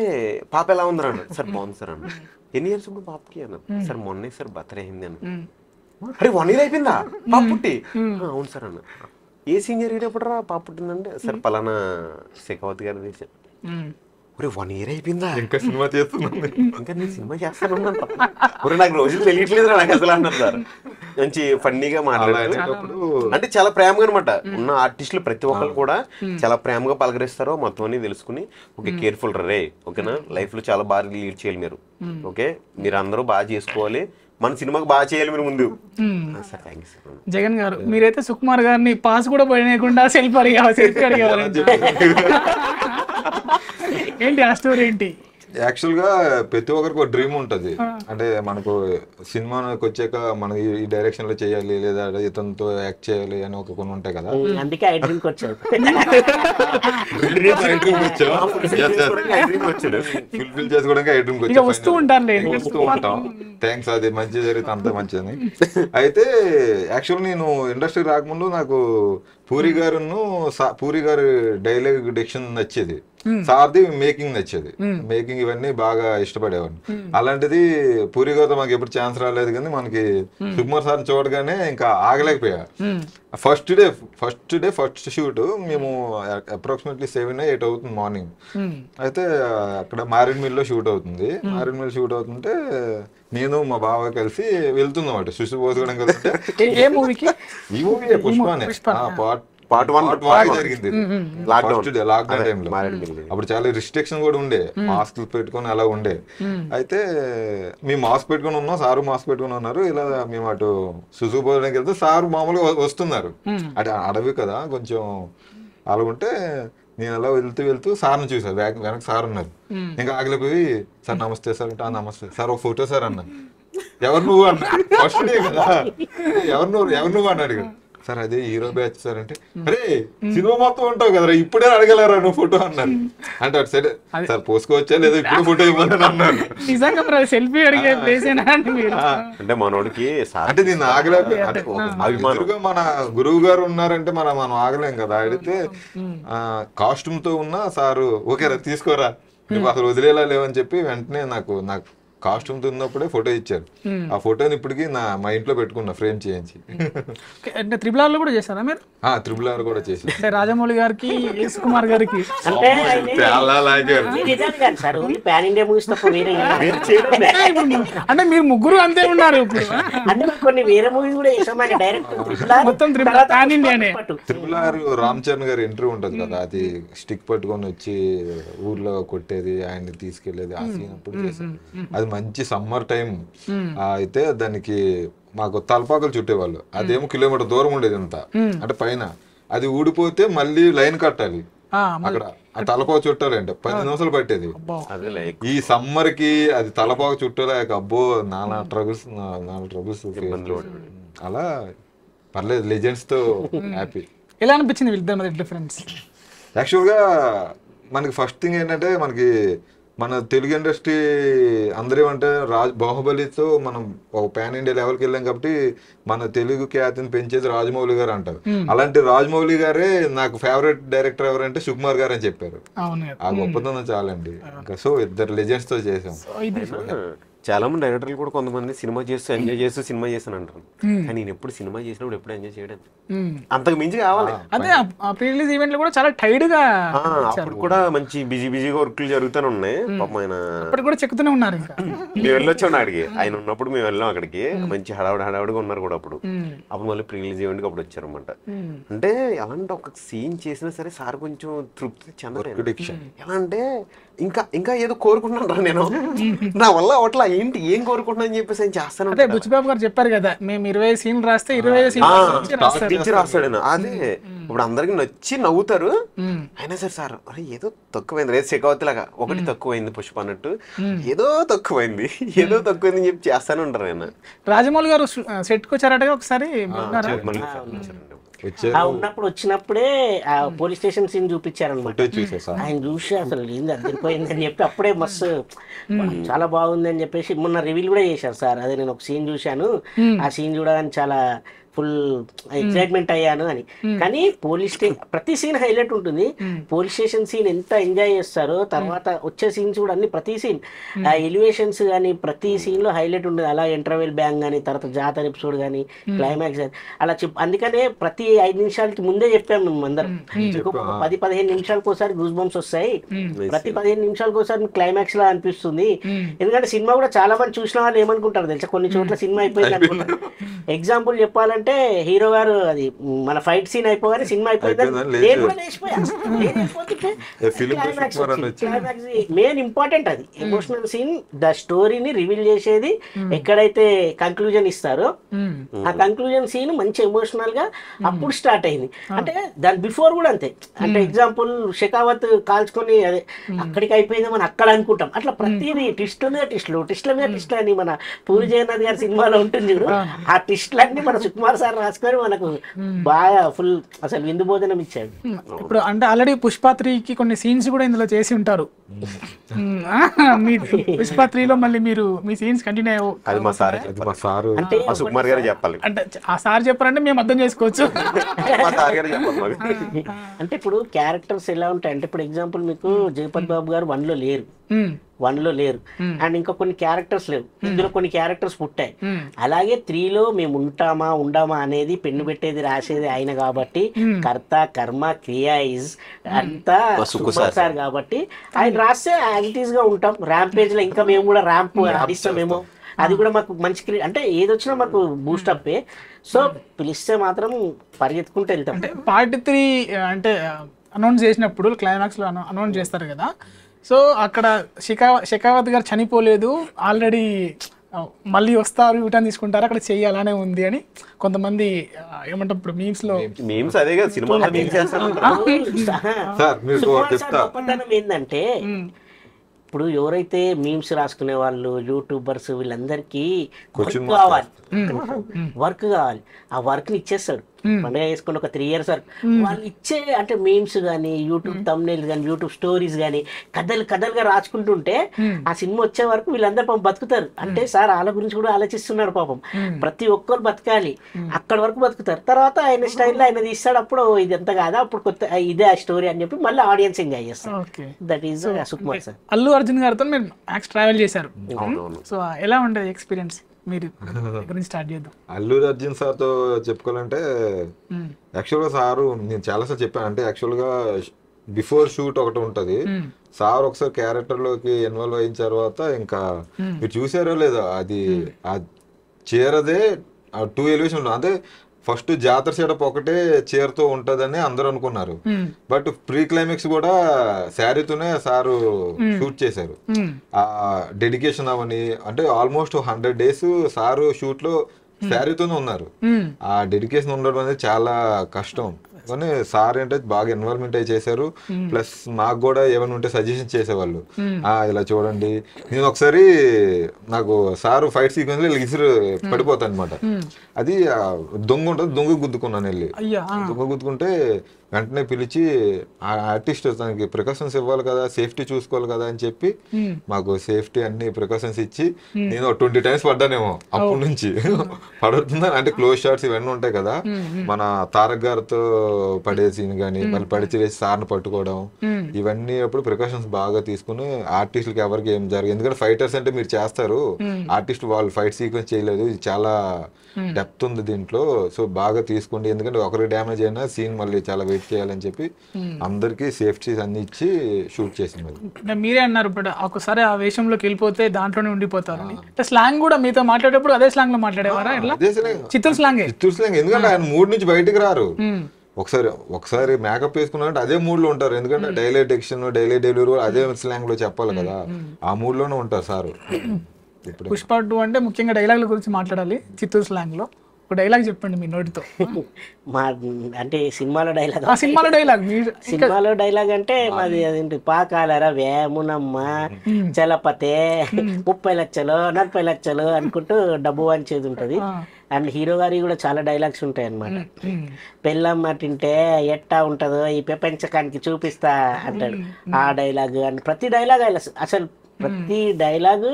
పాప ఎలా ఉందిరా అన్నారు. సార్ బాగుంది సార్ అన్నారు. ఎన్ని ఇయర్స్ ఇప్పుడు పాపకి అన్నారు. సార్ మొన్నే సార్ బర్త్డే అయింది అన్న. అరే 1 year అయిపోయిందా పాప పుట్టి? అవును సార్ అన్న. ఏ సీన్ జరిగేటప్పుడు రా పాప పుట్టిందంటే సార్ పలానా శేఖావత్ గారు తీసాను. ఒరే 1 year అయిపోయిందా, ఇంకా సినిమా చేస్తున్నాను, ఇంకా నేను సినిమా చేస్తాను ఒరే నాకు రోజులు తెలియట్లేదు నాకు అసలు అన్నారు సార్. మంచి ఫన్నీగా మాట్లాడేటప్పుడు అంటే చాలా ప్రేమగా అనమాట. ఉన్న ఆర్టిస్టులు ప్రతి ఒక్కరు కూడా చాలా ప్రేమగా పలకరిస్తారో మొత్తం అన్ని తెలుసుకుని ఓకే కేర్ఫుల్ రే ఓకేనా, లైఫ్ లో చాలా బాగా లీడ్ చేయాలి మీరు, ఓకే మీరు అందరూ బాగా చేసుకోవాలి, మన సినిమాకి బాగా చేయాలి మీరు ముందు. Sir thank you sir. Jagan గారు మీరైతే సుకుమార్ గారిని పాస్ కూడా పోయకుండా సెల్ఫ్ అడిగేవారు ఏంటి ఆ స్టోరీ ఏంటి? యాక్చువల్ గా ప్రతి ఒక్కరికి ఒక డ్రీమ్ ఉంటది. అంటే మనకు సినిమాకి వచ్చాక మనం ఈ డైరెక్షన్ లో చేయాలి లేదా ఇతనితో యాక్ట్ చేయాలి అని ఒక కొన్ని ఉంటాయి కదా. అందుకే ఐ డ్రీమ్ వచ్చాడు. ఫుల్ఫిల్ చేసుకోవడానికి ఐ డ్రీమ్ వచ్చాడు. వస్తూ ఉంటాం. థ్యాంక్స్, అది మంచి జరిగితే అంత మంచిదని. అయితే యాక్చువల్ నేను ఇండస్ట్రీకి రాకముందు నాకు పూరి గారి డైలాగ్ డిక్షన్ నచ్చేది, సార్ది మేకింగ్ నచ్చేది. మేకింగ్ ఇవన్నీ బాగా ఇష్టపడేవాడిని. అలాంటిది పూరి గారితో మాకు ఎప్పుడు ఛాన్స్ రాలేదు, కానీ మనకి సుకుమార్ సార్ని చూడగానే ఇంకా ఆగలేకపోయా. ఫస్ట్ షూట్ మేము అప్రాక్సిమేట్లీ 7-8 అవుతుంది మార్నింగ్. అయితే అక్కడ మారేడుమిల్లో షూట్ అవుతుంది. మారేడుమిల్ షూట్ అవుతుంటే నేను మా బావ కలిసి వెళ్తున్నాం అటు సుశుబోధగడం కలిసి. ఈ మూవీ పుష్పనే పార్ట్ 1 జరిగింది లాక్డౌన్ టైంలో. అప్పుడు చాలా రిస్ట్రిక్షన్ కూడా ఉండే, మాస్క్ పెట్టుకొని అలా ఉండే. అయితే మేము మాస్క్ పెట్టుకుని ఉన్నాం, సారు మాస్క్ పెట్టుకుని ఉన్నారు. ఇలా మేము అటు సుశుబోధడానికి వెళ్తే సారు మామూలుగా వస్తున్నారు. అటు అడవి కదా కొంచెం అలా ఉంటే నేను అలా వెళ్తూ సార్ని చూసాను. వెనక సార్ ఉన్నారు. ఇంకా ఆగలేకపోయి సార్ నమస్తే సార్ అంటే నమస్తే సార్ ఒక ఫోటో సార్ అన్నా. ఎవరు నువ్వు అన్నా, ఫస్ట్ డే కదా, ఎవరు నువ్వు అని అడిగాడు. సార్ అదే హీరో బ్యాచ్ సార్ అంటే అరే సినిమా మొత్తం ఉంటావు కదరా ఇప్పుడే అడగలేరా నువ్వు ఫోటో అన్నారు. అంటే అటు సైడ్ సార్ పోసుకోవచ్చా లేదా ఇప్పుడు ఫోటో ఇవ్వమని అన్నారు. నిజంగా సెల్ఫీ అడిగే ప్లేస్ అంటే మనోడికి అంటే నేను ఆగలేదు. అంటే మన గురువు గారు ఉన్నారంటే మనం ఆగలేం కదా. అడిగితే కాస్ట్యూమ్ తో ఉన్నా సారు ఓకేరా తీసుకోరా నువ్వు అసలు వదిలేలా లేవని చెప్పి వెంటనే నాకు కాస్ట్యూమ్ తో ఉన్నప్పుడే ఫోటో ఇచ్చారు. ఆ ఫోటోని ఇప్పటికి మా ఇంట్లో పెట్టుకున్నా ఫ్రేమ్ చేయించి. అంటే త్రిబుల్ ఆర్ లో కూడా చేశారా మీరు? త్రిబుల్ ఆర్ కూడా చేసి అంటే రాజమౌళి గారికి ఎస్ కుమార్ గారికి చాలా లాగారు. అంటే మీరు ముగ్గురు అంతే ఉన్నారు ఇప్పుడు. అంటే కొన్ని వేరే మూవీస్ కూడా చేసాం డైరెక్ట్ మొత్తం పాన్ ఇండియానే. త్రిబుల్ ఆర్ రామ్ చరణ్ గారి ఎంట్రీ ఉంటది కదా, అది స్టిక్ పట్టుకొని వచ్చి ఊర్లో కొట్టేది ఆయన్ని తీసుకెళ్లేది ఆ సీన్ అప్పుడు చేశాను. అది మంచి సమ్మర్ టైం అయితే దానికి మాకు తలపాకలు చుట్టేవాళ్ళు. అదేమో కిలోమీటర్ దూరం ఉండేది అంత. అంటే పైన అది ఊడిపోతే మళ్ళీ లైన్ కట్టాలి అక్కడ. ఆ తలపాక చుట్టాలి అంటే 10 నిమిషాలు పట్టేది. ఈ సమ్మర్ కి అది తలపాక చుట్టలేక అబ్బో నానా ట్రబుల్స్ అలా పర్లేదు. లెజెండ్స్ తో హ్యాపీ. ఎలా అనిపించింది వీళ్ళిద్దరి మధ్య డిఫరెన్స్? యాక్చువల్ గా మనకి ఫస్ట్ థింగ్ ఏంటంటే మనకి మన తెలుగు ఇండస్ట్రీ అందరేమంటే బాహుబలితో మనం ఒక పాన్ ఇండియా లెవెల్కి వెళ్ళాం కాబట్టి మన తెలుగు ఖ్యాతిని పెంచేది రాజమౌళి గారు అంటారు. అలాంటి రాజమౌళి గారే నాకు ఫేవరెట్ డైరెక్టర్ ఎవరంటే సుకుమార్ గారు అని చెప్పారు. ఆ గొప్పతనం చాలండి. ఇంకా సో ఇద్దరు లెజెండ్స్ తో చేసాం. చాలా మంది డైరెక్టర్లు కూడా కొంతమంది సినిమా చేస్తూ ఎంజాయ్ చేస్తూ సినిమా చేస్తాను అంటారు. కానీ నేను ఎప్పుడు సినిమా చేసినప్పుడు ఎప్పుడు ఎంజాయ్ చేయడం అంతకు మించి కావాలి. అదే ప్రీ రిలీజ్ ఈవెంట్లు కూడా చాలా టైడ్ గా అప్పుడు కూడా మంచి బిజీగా వర్క్లు జరుగుతూనే ఉన్నాయి. పాపం ఆయన అప్పుడు కూడా చెక్కుతూనే ఉన్నారు. ఇంకా మేము వెళ్ళొచ్చాం అడిగి ఆయన ఉన్నప్పుడు మేము వెళ్ళాం అక్కడికి. మంచి హడావుడిగా ఉన్నారు కూడా అప్పుడు మళ్ళీ ప్రీ రిలీజ్ ఈవెంట్ అప్పుడు వచ్చారు అనమాట. అంటే ఎలాంటి ఒక సీన్ చేసినా సరే సార్ కొంచెం తృప్తి చెందలేదు. ఎలా అంటే ఇంకా ఏదో కోరుకుంటున్నాను నేను, నా వల్ల అట్లా ఏంటి ఏం కోరుకుంటున్నా అని చెప్పేసి ఆయన చేస్తాను. అంటే బుచ్చిబాబు గారు చెప్పారు కదా, మేము 20 సీన్లు రాస్తే 20 సీన్లు రాస్తాడు. అదే ఇప్పుడు అందరికి నచ్చి నవ్వుతారు. అయినా సరే సార్ అరే ఏదో తక్కువైంది, రేపు శేఖావతి లాగా ఒకటి తక్కువైంది పుష్ప అన్నట్టు, ఏదో తక్కువైంది అని చెప్పి చేస్తానే ఉంటారు. ఆయన రాజమౌళి గారు సెట్ కి వచ్చారట ఒకసారి. ఉన్నప్పుడు వచ్చినప్పుడే ఆ పోలీస్ స్టేషన్ సీన్ చూపించారనమాట. ఆయన చూసి అసలు ఏంది అదిరిపోయింది అని చెప్పి అప్పుడే మస్తు చాలా బాగుంది అని చెప్పేసి మొన్న రివీల్ కూడా చేశారు సార్. అదే నేను ఒక సీన్ చూశాను, ఆ సీన్ చూడగానే చాలా ఫుల్ ఎక్సైట్మెంట్ అయ్యాను అని. కానీ పోలీస్ ప్రతి సీన్ హైలైట్ ఉంటుంది. పోలీస్ స్టేషన్ సీన్ ఎంత ఎంజాయ్ చేస్తారో తర్వాత వచ్చే సీన్స్ కూడా అన్ని ప్రతి సీన్ ఎలివేషన్స్ కానీ ప్రతి సీన్ లో హైలైట్ ఉంటుంది. అలా ఇంటర్వెల్ బ్యాంగ్ కానీ తర్వాత జాతర ఎపిసోడ్ కానీ క్లైమాక్స్ అలా అందుకనే ప్రతి 5 నిమిషాలకి ముందే చెప్పాము మేము అందరం. 10-15 నిమిషాలకు ఒకసారి గూస్ బంప్స్ వస్తాయి, ప్రతి 15 నిమిషాలకు ఒకసారి క్లైమాక్స్ లా అనిపిస్తుంది. ఎందుకంటే సినిమా కూడా చాలా మంది చూసిన వాళ్ళు ఏమనుకుంటారు తెలుసా, కొన్ని చోట్ల సినిమా అయిపోయింది అనుకుంటారు. ఎగ్జాంపుల్ చెప్పాలంటే హీరో గారు అది మన ఫైట్ సీన్ అయిపోగానే సినిమా అయిపోయింది. మెయిన్ ఇంపార్టెంట్ అది ఎమోషనల్ సీన్. ద స్టోరీని రివీల్ చేసేది ఎక్కడైతే కంక్లూజన్ ఇస్తారో ఆ కంక్లూజన్ సీన్ మంచి ఎమోషనల్ గా అప్పుడు స్టార్ట్ అయింది. అంటే దాని బిఫోర్ కూడా అంతే. అంటే ఎగ్జాంపుల్ షెకావత్ కాల్చుకొని అదే అక్కడికి అయిపోయిందని అక్కడ అనుకుంటాం. అట్లా ప్రతిదీ ట్విస్ట్ల మీద ట్విస్ట్లు అని మన పూరి జగన్నాథ్ గారి సినిమాలో ఉంటుంది. ఆ ట్విస్ట్లన్నీ మన సుకుమార్ సార్ రాసుకొని మనకు బాగా ఫుల్ అసలు విందు భోజనం ఇచ్చాడు. ఇప్పుడు అంటే ఆల్రెడీ పుష్ప 3కి కొన్ని సీన్స్ కూడా ఇందులో చేసి ఉంటారు. పుష్ప 3లో మళ్ళీ మీరు మీ సీన్స్ కంటిన్యూ అంటే సుకుమార్ గారు చెప్పాలి. అంటే ఆ సార్ చెప్పారంటే మేము అర్థం చేసుకోవచ్చు. అంటే ఇప్పుడు క్యారెక్టర్స్ ఎలా ఉంటాయి అంటే ఇప్పుడు ఎగ్జాంపుల్ మీకు జగపతి బాబు గారు 1లో లేరు అండ్ ఇంకా కొన్ని క్యారెక్టర్స్ లేవు. ఇందులో కొన్ని క్యారెక్టర్స్ పుట్టాయి. అలాగే 3లో మేము ఉండమా అనేది పెన్ను పెట్టేది రాసేది ఆయన కాబట్టి కర్త కర్మ క్రియా ఇస్ అంతా సుకుమార్ సార్ కాబట్టి ఆయన రాస్తే యాక్టివ్ గా ఉంటాం. ర్యాంపేజ్ లో ఇంకా మేము కూడా ర్యాంప్ ఆడిస్తామేమో, అది కూడా మాకు మంచి అంటే ఏది వచ్చినా మాకు బూస్టప్. సో పిలిస్తే మాత్రం పరిగెత్తుకుంటూ వెళ్తాం. అంటే పార్ట్ 3 అంటే అనౌన్స్ చేసినప్పుడు క్లైమాక్స్ లో అనౌన్స్ చేస్తారు కదా, సో అక్కడ షెకావత్ గారు చనిపోలేదు, ఆల్రెడీ మళ్ళీ వస్తారు యూటర్న్ తీసుకుంటారు అక్కడ చెయ్యాలనే ఉంది అని కొంతమంది ఏమంటారు ఇప్పుడు మీమ్స్ లో అదే కదా సినిమాలో ఏంటంటే ఇప్పుడు ఎవరైతే మీమ్స్ రాసుకునే వాళ్ళు యూట్యూబర్స్ వీళ్ళందరికీ వర్క్ కావాలి ఆ వర్క్ ని ఇచ్చేస్తాడు పండుగ చేసుకుని ఒక 3 years వరకు వాళ్ళు ఇచ్చే అంటే మీమ్స్ కానీ యూట్యూబ్ థంబ్నెయిల్స్ కానీ యూట్యూబ్ స్టోరీస్ కానీ కథలుగా రాసుకుంటుంటే ఆ సినిమా వచ్చే వరకు వీళ్ళందరూ పాపం బతుకుతారు. అంటే సార్ వాళ్ళ గురించి కూడా ఆలోచిస్తున్నాడు పాపం. ప్రతి ఒక్కరు బతకాలి, అక్కడ వరకు బతుకుతారు. తర్వాత ఆయన స్టైల్లో ఆయన తీస్తాడు. అప్పుడు ఇది ఎంత కాదా, అప్పుడు కొత్త ఇదే ఆ స్టోరీ అని చెప్పి మళ్ళీ ఆడియన్స్ ఎంజాయ్ చేస్తారు. That is Sukumar sir. Allu Arjun గారితో మీరు ట్రావెల్ చేశారు, సో ఎలా ఉండేది ఎక్స్పీరియన్స్? మీరు గురించి స్టార్ట్ చేద్దాం. అల్లు అర్జున్ సార్ తో చెప్పుకోవాలంటే యాక్చువల్ గా సారు నేను చాలాసార్లు చెప్పాను. అంటే యాక్చువల్ గా బిఫోర్ షూట్ ఒకటి ఉంటది, సార్ ఒకసారి క్యారెక్టర్ లోకి ఇన్వాల్వ్ అయిన తర్వాత ఇంకా మీరు చూసారో లేదో అది ఆ చీరదే 2 ఎలివేషన్. అంటే ఫస్ట్ జాతర సెటప్ ఒకటే చీరతో ఉంటదని అందరూ అనుకున్నారు, బట్ ప్రీ క్లైమాక్స్ కూడా శారీతోనే సారు షూట్ చేశారు. ఆ డెడికేషన్ అవని అంటే ఆల్మోస్ట్ 100 days సారు షూట్ లో శారీతోనే ఉన్నారు. ఆ డెడికేషన్ ఉండడం అనేది చాలా కష్టం. కానీ సార్ అంటే బాగా ఎన్వైరన్మెంట్ అయి చేశారు. ప్లస్ మాకు కూడా ఏమైనా ఉంటే సజెషన్ చేసేవాళ్ళు, ఇలా చూడండి. నేను ఒకసారి నాకు సారు ఫైట్ సీక్వెన్స్ లో ఇసురు పడిపోతాను అనమాట. అది దొంగ ఉంటుంది, దొంగ గుద్దుకున్నాను వెళ్ళి. దొంగ గుద్దుకుంటే వెంటనే పిలిచి ఆ ఆర్టిస్ట్ తనకి ప్రికాషన్స్ ఇవ్వాలి కదా, సేఫ్టీ చూసుకోవాలి కదా అని చెప్పి మాకు సేఫ్టీ అన్ని ప్రికాషన్స్ ఇచ్చి నేను 20 times పడ్డానేమో అప్పటి నుంచి. పడుతుందా అంటే క్లోజ్ షాట్స్ ఇవన్నీ ఉంటాయి కదా, మన తారక్ గారితో పడే సీన్ కానీ మళ్ళీ పడిచి వేసి సార్ని పట్టుకోవడం, ఇవన్నీ అప్పుడు ప్రికాషన్స్ బాగా తీసుకుని ఆర్టిస్టులకి ఎవరికి ఏం జరగదు. ఎందుకంటే ఫైటర్స్ అంటే మీరు చేస్తారు, ఆర్టిస్ట్ వాళ్ళు ఫైట్ సీక్వెన్స్ చేయలేదు, ఇది చాలా డెప్త్ ఉంది దీంట్లో, సో బాగా తీసుకోండి. ఎందుకంటే ఒకరికి డ్యామేజ్ అయినా సీన్ మళ్ళీ చాలా వెయిట్ చేయాలని చెప్పి అందరికి సేఫ్టీస్ అన్ని ఇచ్చి షూట్ చేసింది. మీరే అన్నారు ఇప్పుడు ఒకసారి ఆ వేషంలోకి వెళ్ళిపోతే దాంట్లోనే ఉండిపోతారు. స్లాంగ్ కూడా మీతో మాట్లాడేటప్పుడు అదే స్లాంగ్ లో మాట్లాడేవారా? చిత్తూరు స్లాంగ్. చిత్తూరు స్లాంగ్. ఎందుకంటే ఆయన మూడ్ నుంచి బయటికి రారు. ఒకసారి మేకప్ వేసుకున్నారంటే అదే మూడ్ లో ఉంటారు. ఎందుకంటే డైలీ డిక్షన్ డైలీ డెలివరీ అదే స్లాంగ్ లో చెప్పాలి కదా, ఆ మూడ్ లోనే ఉంటారు సార్. పుష్ప 2 అంటే ముఖ్యంగా డైలాగుల గురించి మాట్లాడాలి. చిత్తూరు స్లాంగ్ లో ఒక డైలాగ్ చెప్పండి మీ నోటితో. మా అంటే సినిమాలో డైలాగ్, సినిమాలో డైలాగ్ అంటే మాది అదేంటి, పాకాలరా వేమునమ్మ చలపతే 30 లక్షలు 40 లక్షలు అనుకుంటూ డబ్బు వంచేది ఉంటది. అండ్ హీరో గారి కూడా చాలా డైలాగ్స్ ఉంటాయి అన్నమాట. పెళ్ళమ్మ తింటే ఎట్టా ఉంటుందో ఈ ప్రపంచకానికి చూపిస్తా అంటాడు. ఆ డైలాగ్ అండ్ ప్రతి డైలాగ్ అసలు ప్రతి డైలాగ్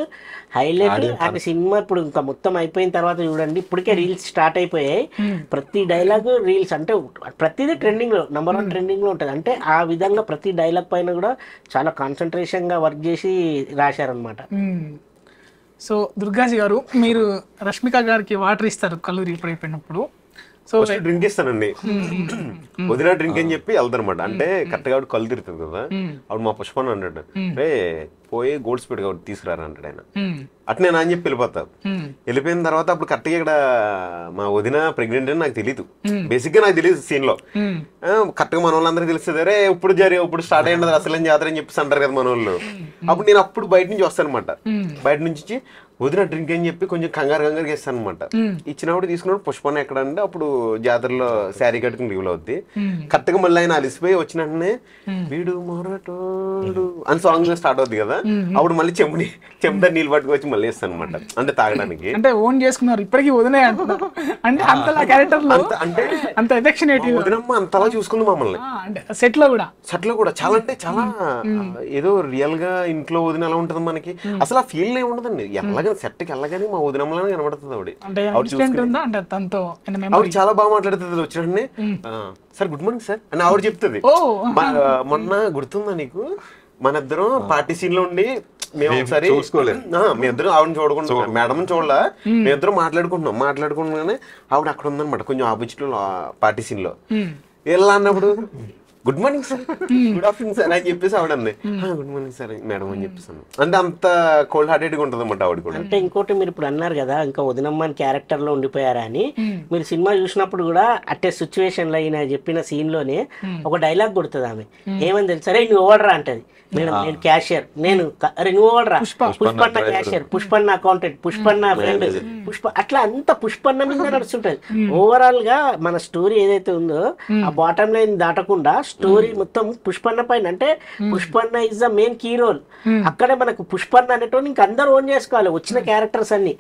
హైలైట్. అంటే సినిమా ఇప్పుడు ఇంకా మొత్తం అయిపోయిన తర్వాత చూడండి, ఇప్పటికే రీల్స్ స్టార్ట్ అయిపోయాయి. ప్రతి డైలాగ్ రీల్స్ అంటే ప్రతిదీ ట్రెండింగ్ లో నంబర్ 1 ట్రెండింగ్ లో ఉంటుంది. అంటే ఆ విధంగా ప్రతి డైలాగ్ పైన కూడా చాలా కాన్సన్ట్రేషన్ గా వర్క్ చేసి రాశారనమాట. సో దుర్గాజీ గారు, మీరు రష్మిక గారికి వాటర్ ఇస్తారు కళ్ళు రీపర్ అయిపోయినప్పుడు, సో డ్రింక్ ఇస్తానండి. వదిన డ్రింక్ అని చెప్పి వెళ్తాను అనమాట. అంటే కరెక్ట్ గా కళ్ళు తిరుగుతుంది కదా, అప్పుడు మా పుష్పని అంటాడు, రే పోయి గోల్డ్ స్పీడ్ కాబట్టి తీసుకురారా అంటాడు ఆయన. అట్నే నా అని చెప్పి వెళ్ళిపోతా. వెళ్ళిపోయిన తర్వాత అప్పుడు కరెక్ట్ గా ఇక్కడ మా వదిన ప్రెగ్నెంట్ అని నాకు తెలియదు, బేసిక్ గా నాకు తెలియదు. సీన్ లో కరెక్ట్ గా మన వాళ్ళందరికీ తెలుస్తుంది, అరే ఇప్పుడు స్టార్ట్ అయ్యింది అసలు జాతర అని చెప్పేసి అంటారు కదా మన వాళ్ళు. అప్పుడు నేను అప్పుడు బయట నుంచి వస్తాను అనమాట. బయట నుంచి వదిన డ్రింక్ అని చెప్పి కొంచెం కంగారు ఇస్తాను అనమాట. ఇచ్చినప్పుడు తీసుకున్నప్పుడు పుష్పన్న ఎక్కడ అంటే అప్పుడు జాతరలో శారీ కట్టుకుని లీవ్లో అవుద్ది. కరెక్ట్ గా మళ్ళీ ఆయన అలిసిపోయి వచ్చినట్టునే వీడు మొరటోడు అని సాంగ్ స్టార్ట్ అవుద్ది కదా, అప్పుడు మళ్ళీ చెంబుదా నీళ్ళు పట్టుకొచ్చి మళ్ళీ ఇస్తాను అనమాట. అంటే తాగడానికి. అంటే ఓన్ చేసుకున్నారు ఇప్పటికీ వదిలే అంటున్నారు. అంటే అంతలా క్యారెక్టర్ లో అంటే అంత ఎఫెక్షనేట్ వదినమ్మ అంతలా చూసుకుంది మమ్మల్ని. సెట్ లో కూడా చాలా అంటే చాలా ఏదో రియల్ గా ఇంట్లో వదిన ఎలా ఉంటది మనకి అసలు ఆ ఫీల్ ఏమి ఉండదండి. ఎలాగ సెట్ కి వెళ్ళగానే మా వదినమ్మలానే కనబడుతుంది ఆవిడ. ఆవిడ చాలా బాగా మాట్లాడుతుంది. వచ్చినట్టు సార్ గుడ్ మార్నింగ్ సార్ అని ఆవిడ చెప్తుంది. మొన్న గుర్తుందా నీకు, మన ఇద్దరం పార్టీ సీన్ లో ఉండి మేము ఒకసారి మేమిద్దరం ఆవిడని చూడకుండా మేడం చూడలా, మేమిద్దరం మాట్లాడుకుంటున్నానే ఆవిడ అక్కడ ఉందన్నమాట కొంచెం ఆపోజిట్ లో పార్టీ సీన్ లో. ఎలా అన్నప్పుడు good morning sir, good afternoon sir అని చెప్పేసి ఆవిడ అంది. గుడ్ మార్నింగ్ సార్ మేడం అని చెప్పేసాను. అంటే అంత కోల్డ్ హార్టెడ్ గా ఉంటుంది అన్నమాట ఆవిడ కూడా. అంటే ఇంకోటి మీరు ఇప్పుడు అన్నారు కదా ఇంకా వదినమ్మని క్యారెక్టర్ లో ఉండిపోయారా అని, మీరు సినిమా చూసినప్పుడు కూడా అట్టే సిచ్యువేషన్ లో ఈయన చెప్పిన సీన్ లోనే ఒక డైలాగ్ కొడుతుంది ఆమె. ఏమని తెలుసు, అరే నువ్వు ఓడరా అంటది. మేడం నేను క్యాషియర్, నేను అరే నువ్వు ఓడరా, పుష్పన్న క్యాషియర్, పుష్పన్న అకౌంటెంట్, పుష్పన్న ఫ్రెండ్, అట్లా అంత పుష్పన్న మీద నడుస్తుంటది. ఓవరాల్ గా మన స్టోరీ ఏదైతే ఉందో ఆ బాటమ్ లైన్ దాటకుండా స్టోరీ మొత్తం పుష్పన్న పైన. అంటే పుష్పన్న is the main key role. అక్కడే మనకు పుష్పన్న అనేటోని ఇంక అందరూ ఓన్ చేసుకోవాలి వచ్చిన క్యారెక్టర్స్ అన్ని.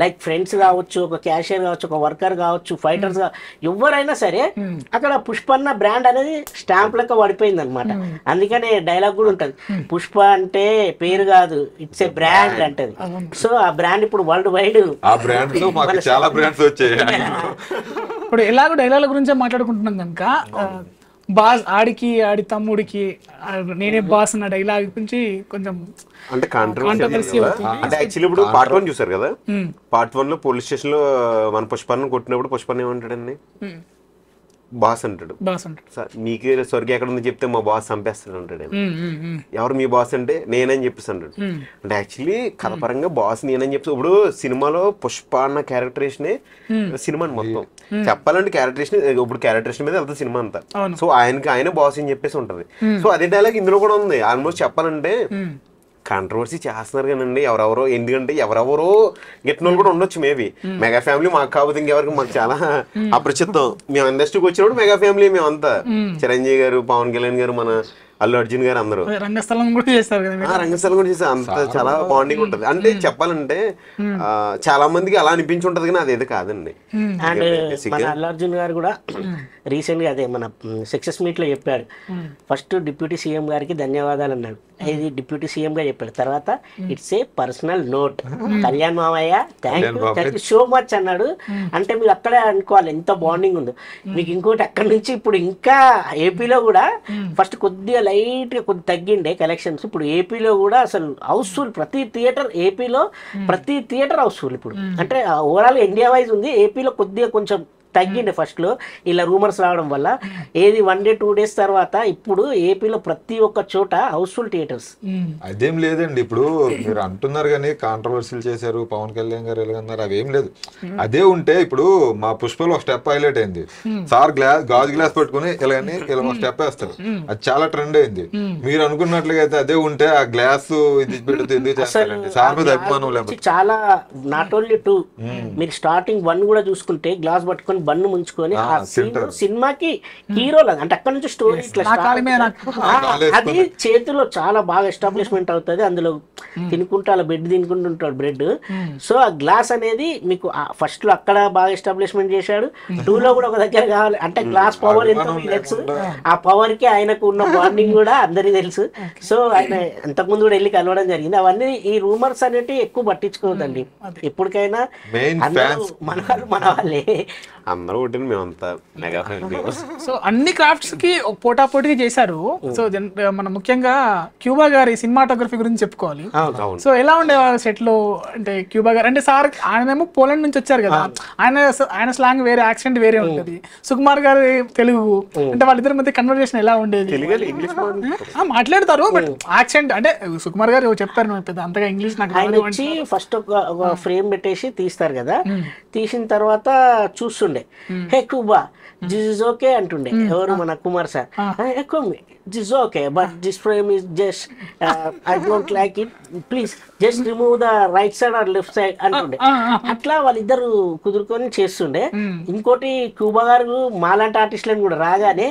లైక్ ఫ్రెండ్స్ కావచ్చు, ఒక క్యాషియర్ కావచ్చు, ఒక వర్కర్ కావచ్చు, ఫైటర్స్ ఎవరైనా సరే అక్కడ పుష్పన్న బ్రాండ్ అనేది స్టాంప్ లెక్క పడిపోయింది అనమాట. అందుకనే డైలాగ్ కూడా ఉంటది, పుష్ప అంటే పేరు కాదు, ఇట్స్ ఏ బ్రాండ్ అంటది. సో ఆ బ్రాండ్ ఇప్పుడు వరల్డ్ వైడ్ ఆ బ్రాండ్ లో మాకు చాలా బ్రాండ్స్ వచ్చాయి. ఇప్పుడు ఎలాగో డైలాగ్ గురించే మాట్లాడుకుంటున్నాం కనుక బాస్ ఆడికి ఆడి తమ్ముడికి నేనే బాస్ అన్న డైలాగ్ గురించి కొంచెం అంటే కాంట్రవర్సీ అంటే యాక్చువల్లీ ఇప్పుడు పార్ట్ 1 చూసారు కదా, పార్ట్ 1 లో పోలీస్ స్టేషన్ లో మన పుష్పన్న కొట్టినప్పుడు పుష్పన్న ఏమంటాడండి, బాస్ అంటాడు. నీకే స్వర్గం ఎక్కడ ఉంది చెప్తే మా బాస్ చంపేస్తాడు అంటాడు. ఎవరు మీ బాస్ అంటే నేనని చెప్పేసి అంటాడు. అంటే యాక్చువల్లీ కథపరంగా బాస్ నేనని చెప్పి ఇప్పుడు సినిమాలో పుష్ప అన్న క్యారెక్టరేషన్ సినిమాని మొత్తం చెప్పాలంటే క్యారెక్టరేషన్ ఇప్పుడు క్యారెక్టరేషన్ మీద వెళ్తుంది సినిమా అంతా. సో ఆయన బాస్ అని చెప్పేసి ఉంటది. సో అదే డైలాగ్ ఇందులో కూడా ఉంది. ఆల్మోస్ట్ చెప్పాలంటే కాంట్రవర్సీ చేస్తున్నారు కానండి ఎవరెవరో, ఎందుకంటే ఎవరెవరో గెట్టిన వాళ్ళు కూడా ఉండొచ్చు మేబీ. మెగా ఫ్యామిలీ మాకు కాకపోతే ఇంకెవరికి మాకు చాలా అప్రచిత్తం. మేము ఇండస్ట్రీకి వచ్చినప్పుడు మెగా ఫ్యామిలీ మేమంతా, చిరంజీవి గారు, పవన్ కళ్యాణ్ గారు, మన అల్లు అర్జున్ గారు అందరూ రంగస్థలం కూడా చేస్తారు, అంత చాలా బాండింగ్ ఉంటది. అంటే చెప్పాలంటే చాలా మందికి అలా అనిపించి ఉంటది కానీ అదేదో కాదండి. అండ్ మన అల్లు అర్జున్ గారు కూడా రీసెంట్ గా అదే మన సక్సెస్ మీట్ లో చెప్పాడు, ఫస్ట్ డిప్యూటీ సీఎం గారికి ధన్యవాదాలు అన్నాడు. ఇది డిప్యూటీ సీఎం గా చెప్పాడు. తర్వాత it's a personal note, Kalyan మామయ్య థ్యాంక్ యూ సో మచ్ అన్నాడు. అంటే మీరు అక్కడే అనుకోవాలి ఎంత బాండింగ్ ఉందో మీకు. ఇంకోటి అక్కడ నుంచి ఇప్పుడు ఇంకా ఏపీలో కూడా ఫస్ట్ కొద్దిగా లైట్ గా కొద్ది తగ్గిండే కలెక్షన్స్. ఇప్పుడు ఏపీలో కూడా అసలు హౌస్ఫుల్, ప్రతి థియేటర్ ఏపీలో ప్రతి థియేటర్ హౌస్ఫుల్ ఇప్పుడు. అంటే ఓవరాల్ ఇండియా వైజ్ ఉంది, ఏపీలో కొద్దిగా కొంచెం తగ్గిండే ఫస్ట్ లో ఇలా రూమర్స్ రావడం వల్ల. ఏది 1 day 2 days తర్వాత ఇప్పుడు ఏపీలో ప్రతి ఒక్క చోట హౌస్ఫుల్ థియేటర్స్. అదేం లేదండి, ఇప్పుడు మీరు అంటున్నారు కానీ కాంట్రవర్సీలు చేశారు పవన్ కళ్యాణ్ గారు ఎలాగన్నారు, అవేం లేదు. అదే ఉంటే ఇప్పుడు మా పుష్పలో ఒక స్టెప్ హైలైట్ అయింది. సార్ గాజు గ్లాస్ పట్టుకుని ఇలాగని ఇలా ఒక స్టెప్ వేస్తారు, అది చాలా ట్రెండ్ అయింది. మీరు అనుకున్నట్లుగా అయితే అదే ఉంటే ఆ గ్లాస్ ఇది పెడితే ఎందుకు చేస్తారండి? సార్ మీద అభిమానం లేదు. చాలా నాట్ ఓన్లీ 2, మీరు స్టార్టింగ్ 1 కూడా చూసుకుంటే గ్లాస్ పట్టుకొని బన్ను ముంచుకొని ఆ సినిమాకి హీరోలు, అంటే అక్కడ నుంచి స్టోరీ అది చేతిలో చాలా బాగా ఎస్టాబ్లిష్మెంట్ అవుతుంది. అందులో తినుకుంటూ అలా బెడ్ తినుకుంటుంటాడు బ్రెడ్. సో ఆ గ్లాస్ అనేది మీకు ఫస్ట్ లో అక్కడ బాగా ఎస్టాబ్లిష్మెంట్ చేశాడు. 2 లో కూడా ఒక దగ్గర కావాలి అంటే గ్లాస్ పవర్ ఎంతో తెలుసు. ఆ పవర్ కి ఆయనకు ఉన్న బాండింగ్ కూడా అందరికీ తెలుసు. సో ఆయన అంతకుముందు కూడా వెళ్ళి కలవడం జరిగింది. అవన్నీ ఈ రూమర్స్ అనేవి ఎక్కువ పట్టించుకోవద్దండి. ఎప్పటికైనా మన వాళ్ళే అందరూ ఒకటి మేమంతా మెగా ఫ్యామిలీ. సో అన్ని క్రాఫ్ట్స్ కి పోటాపోటీగా చేశారు. సో మనం ముఖ్యంగా క్యూబా గారి సినిమాటోగ్రఫీ గురించి చెప్పుకోవాలి. సో ఎలా ఉండేవారు సెట్ లో? అంటే క్యూబా గారు అంటే సార్ ఆయనేమో పోలాండ్ నుంచి వచ్చారు కదా, ఆయన స్లాంగ్ వేరే, యాక్సెంట్ వేరే ఉంటది. సుకుమార్ గారి తెలుగు, అంటే వాళ్ళిద్దరి మధ్య కన్వర్జేషన్ ఎలా ఉండేది? మాట్లాడతారు బట్ యాక్సెంట్ అంటే సుకుమార్ గారు చెప్పారు పెద్ద అంతగా ఇంగ్లీష్ నాకు. ఫస్ట్ ఒక ఫ్రేమ్ పెట్టేసి తీస్తారు కదా, తీసిన తర్వాత చూస్తుండే హే కుబా దిస్ ఇస్ ఓకే అంటుండే ఎవరు మన Kumar sir. This okay but this frame is just I don't like it, please just remove the right side or left side అంటుండే. అట్లా వాళ్ళిద్దరు కుదురుకొని చేస్తుండే. ఇంకోటి క్యూబా గారు మాలాంటి ఆర్టిస్టులను కూడా రాగానే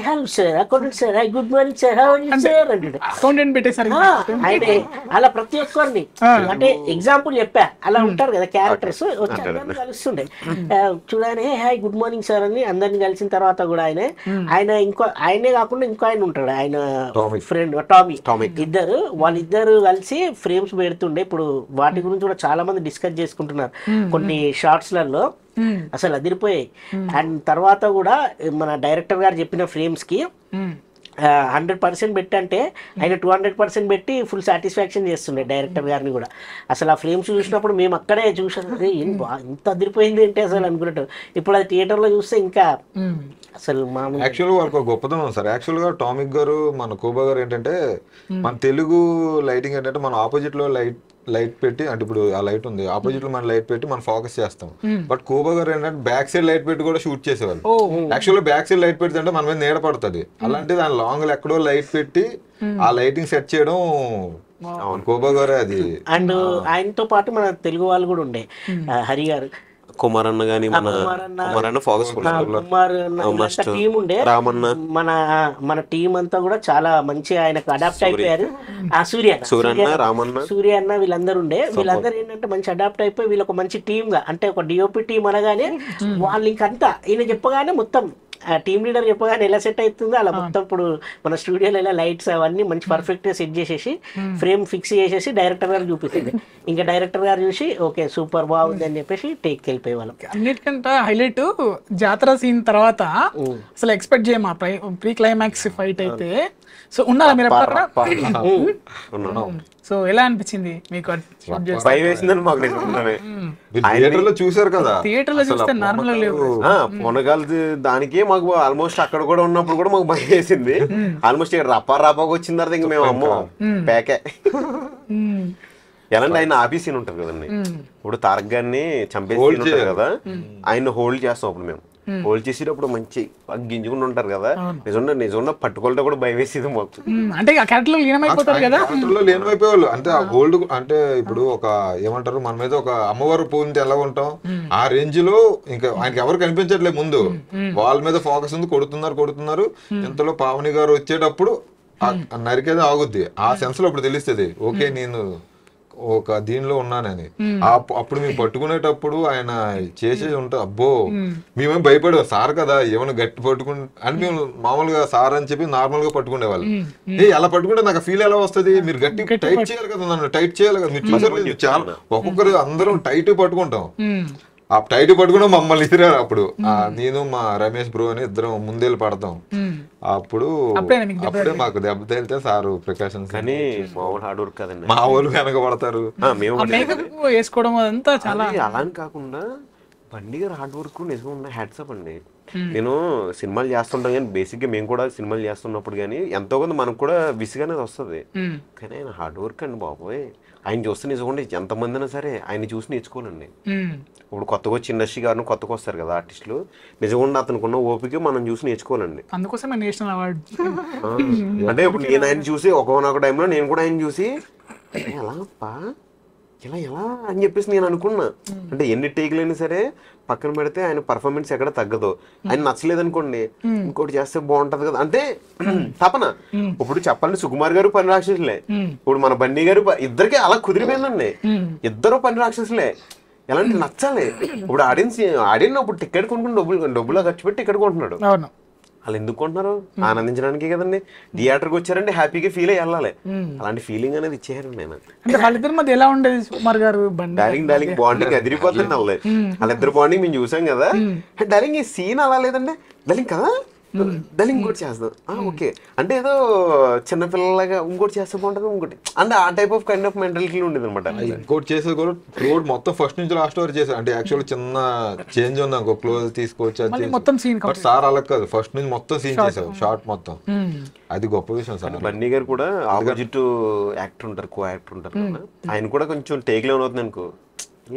hello sir, accountant sir, good morning sir, how are you sir అంటుండే. ఆయన అలా ప్రతి ఒక్కరిని అంటే ఎగ్జాంపుల్ చెప్పా అలా ఉంటారు కదా క్యారెక్టర్స్, వచ్చి అందరిని కలుస్తుండే. చూడగానే హాయ్ గుడ్ మార్నింగ్ సార్ అని అందరిని కలిసిన తర్వాత కూడా ఆయన ఆయనే కాకుండా ఇంకో ఆయన ఉంటాడు, ఆయన ఫ్రెండ్ టామీ. వాళ్ళిద్దరు కలిసి ఫ్రేమ్స్ పెడుతుండే. ఇప్పుడు వాటి గురించి కూడా చాలా మంది డిస్కస్ చేసుకుంటున్నారు కొన్ని షార్ట్స్ లలో, అసలు అదిరిపోయాయి. అండ్ తర్వాత కూడా మన డైరెక్టర్ గారు చెప్పిన ఫ్రేమ్స్ కి 100% పెట్టి అంటే ఆయన 200% పెట్టి ఫుల్ సాటిస్ఫాక్షన్ చేస్తుండే డైరెక్టర్ గారిని కూడా. అసలు ఆ ఫ్రేమ్స్ చూసినప్పుడు మేము అక్కడే చూసాం, ఇంత అదిరిపోయింది అంటే అసలు అనుకున్నట్టు. ఇప్పుడు అది థియేటర్లో చూస్తే ఇంకా అసలు మామూలు. యాక్చువల్గా వాళ్ళకి ఒక గొప్పతనం సార్. యాక్చువల్గా టామిక్ గారు, మన కూబా గారు ఏంటంటే మన తెలుగు లైటింగ్ ఏంటంటే మనం ఆపోజిట్ లో లైట్ పెట్టి, అంటే ఇప్పుడు ఆ లైట్ ఉంది ఆపోజిట్ లో మనం లైట్ పెట్టి మనం ఫోకస్ చేస్తాం. బట్ కూబా గారు ఏంటంటే బ్యాక్ సైడ్ లైట్ పెట్టి కూడా షూట్ చేసేవాళ్ళు. యాక్చువల్గా బ్యాక్ సైడ్ లైట్ పెడితే మన మీద నీడ పడుతుంది, అలాంటి దాని లాంగ్ ఎక్కడో లైట్ పెట్టి ఆ లైటింగ్ సెట్ చేయడం కూబా గారే అది. అండ్ ఆయనతో పాటు మన తెలుగు వాళ్ళు కూడా ఉండే హరి గారు, కుమార్ అన్న గానీ కుమార్ అన్న ఫోకస్ కుమార్ టీం ఉండే రామన్న మన టీం అంతా కూడా చాలా మంచి ఆయనకు అడాప్ట్ అయిపోయారు. ఆ సూర్య అన్న వీళ్ళందరూ ఉండే, వీళ్ళందరూ ఏంటంటే మంచి అడాప్ట్ అయిపోయి వీళ్ళొక మంచి టీమ్ గా, అంటే ఒక డిఓపి టీం అనగానే వాళ్ళు ఇంకంతా ఈయన చెప్పగానే మొత్తం టీమ్ లీడర్ చెప్పగానే ఎలా సెట్ అవుతుందో అలా మొత్తం ఇప్పుడు మన స్టూడియోలో ఎలా లైట్స్ అవన్నీ మంచి పర్ఫెక్ట్ గా సెట్ చేసేసి ఫ్రేమ్ ఫిక్స్ చేసేసి డైరెక్టర్ గారు చూపిస్తుంది. ఇంకా డైరెక్టర్ గారు చూసి ఓకే సూపర్ బాగుంది అని చెప్పేసి టేక్ వెళ్ళిపోయే వాళ్ళం. అన్నిటికంటే హైలైట్ జాతర సీన్ తర్వాత అసలు ఎక్స్పెక్ట్ చేయమా ప్రీ క్లైమాక్స్ ఫైట్ అయితే. సో ఉన్నారా మీరు సో ఎలా అనిపించింది మీకు? చూసారు కదా థియేటర్ లో చూస్తే నార్మల్ లేవు పొనగాలి దానికే మాకు ఆల్మోస్ట్ అక్కడ కూడా ఉన్నప్పుడు కూడా మాకు భయం వేసింది. ఆల్మోస్ట్ ఇక్కడ రప్పాకి వచ్చిన తర్వాత ఇంక మేము అమ్మో ప్యాకే. ఎలాంటి ఆయన ఆఫీస్ సీన్ ఉంటారు కదండి, ఇప్పుడు తారక్ గారిని చంపేసి కదా ఆయన హోల్డ్ చేస్తాం. అప్పుడు మేము హోల్డ్ చేసేటప్పుడు మంచి గింజుకుని ఉంటారు కదా, నిజంగా పట్టుకోలతో కూడా భయం వేసేది మాకు. అంటే లేనమైపోయేవాళ్ళు. అంటే ఆ హోల్డ్ అంటే ఇప్పుడు ఒక ఏమంటారు మన మీద ఒక అమ్మవారు పూంటే ఎలా ఉంటాం ఆ రేంజ్ లో ఇంకా ఆయనకి ఎవరు కనిపించట్లేదు. ముందు వాళ్ళ మీద ఫోకస్ ఉంది, కొడుతున్నారు. ఇంతలో పావని గారు వచ్చేటప్పుడు నరికేది ఆగుద్ది. ఆ సెన్స్ లో ఇప్పుడు తెలుస్తుంది ఓకే నేను ఒక దీనిలో ఉన్నానని. అప్పుడు మేము పట్టుకునేటప్పుడు ఆయన చేసేది ఉంటా అబ్బో మేమేం భయపడే సార్ కదా ఏమైనా గట్టి పట్టుకుని అని మేము మామూలుగా సార్ అని చెప్పి నార్మల్ గా పట్టుకునే వాళ్ళు. అలా పట్టుకుంటే నాకు ఫీల్ ఎలా వస్తుంది, మీరు గట్టి టైట్ చేయాలి కదా, నన్ను టైట్ చేయాలి కదా. మీరు చూసారు చాలా ఒక్కొక్కరు అందరం టైట్ పట్టుకుంటాం. ఆ టైట్ పట్టుకుని మమ్మల్ని ఇసిరారు. అప్పుడు నేను మా రమేష్ బ్రో అని ఇద్దరం ముందేళ్ళు పడతాం. అప్పుడు అప్పుడే మాకు దెబ్బ తేలితే సారు ప్రికాషన్స్ కానీ మామూలు హార్డ్ వర్క్ కదండి, మా వాళ్ళు వెనక పడతారు. వేసుకోవడం అదంతా చాలా అలా అని కాకుండా బండి గారు హార్డ్ వర్క్ నిజంగా హ్యాట్సప్ అండి. నేను సినిమాలు చేస్తుంటాను కానీ బేసిక్ గా మేము కూడా సినిమాలు చేస్తున్నప్పుడు కానీ ఎంతో కొంత మనకు కూడా విసిగనేది వస్తుంది. కానీ ఆయన హార్డ్ వర్క్ అండి బాబోయ్. ఆయన చూస్తే నిజంగా ఎంతమంది అయినా సరే ఆయన చూసి నేర్చుకోవాలండి. ఇప్పుడు కొత్తగా వచ్చి ఇండస్ట్రీ గారు కొత్తగా వస్తారు కదా ఆర్టిస్టులు, నిజంగా అతనుకున్న ఓపిక మనం చూసి నేర్చుకోవాలండి. అందుకోసం నేషనల్ అవార్డు అంటే ఇప్పుడు నేను ఆయన చూసి ఒకనొక టైంలో నేను కూడా ఆయన చూసి ఎలా అని చెప్పేసి నేను అనుకున్నా. అంటే ఎన్ని టేకులైనా సరే పక్కన పెడితే ఆయన పర్ఫార్మెన్స్ ఎక్కడ తగ్గదు. ఆయన నచ్చలేదు అనుకోండి ఇంకోటి చేస్తే బాగుంటది కదా అంటే తపన. ఇప్పుడు చెప్పాలంటే సుకుమార్ గారు పని రాక్షసులే, ఇప్పుడు మన బండి గారు ఇద్దరికి అలా కుదిరిపోయిందండి. ఇద్దరు పని రాక్షసులే, ఎలాంటి నచ్చాలి. ఇప్పుడు ఆడియన్స్ ఇప్పుడు టికెట్ కొనుక్కుని డబ్బులు ఖర్చు పెట్టి టికెట్ కొంటున్నాడు. వాళ్ళు ఎందుకు కొంటున్నారు? ఆనందించడానికి కదండి. థియేటర్కి వచ్చారంటే హ్యాపీగా ఫీల్ అయ్యి వెళ్ళాలి. అలాంటి ఫీలింగ్ అనేది ఇచ్చేయారు. నేను అంటే వాళ్ళిద్దరి మధ్య ఎలా ఉండేది సుకుమార్ గారు డార్లింగ్ బాండింగ్ అదిరిపోతుంది. వాళ్ళిద్దరు బాండింగ్ మేము చూసాం కదా. డార్లింగ్ ఈ సీన్ అలా లేదండి, డార్లింగ్ కదా డార్లింగ్ ఇంకోటి చేస్తాం ఓకే అంటే ఏదో చిన్నపిల్లలాగా ఇంకోటి చేస్తే బాగుంటుంది ఇంకోటి అంటే ఆ type of kind of mentality ఉండేది అనమాట. ఇంకోటి చేసేది కూడా రోడ్ మొత్తం ఫస్ట్ నుంచి లాస్ట్ వరకు చేశారు. అంటే యాక్చువల్ చిన్న చేంజ్ ఉంది అనుకో, క్లోజ్ తీసుకొచ్చి సార్ అలా కాదు ఫస్ట్ నుంచి మొత్తం సీన్ చేశారు షార్ట్ మొత్తం. అది గొప్ప విషయం సార్. బన్నీ గారు కూడా ఆపోజిట్ యాక్టర్ ఉంటారు, కో యాక్టర్ ఉంటారు కదా, ఆయన కూడా కొంచెం టేక్ లో అవుతుంది అనుకో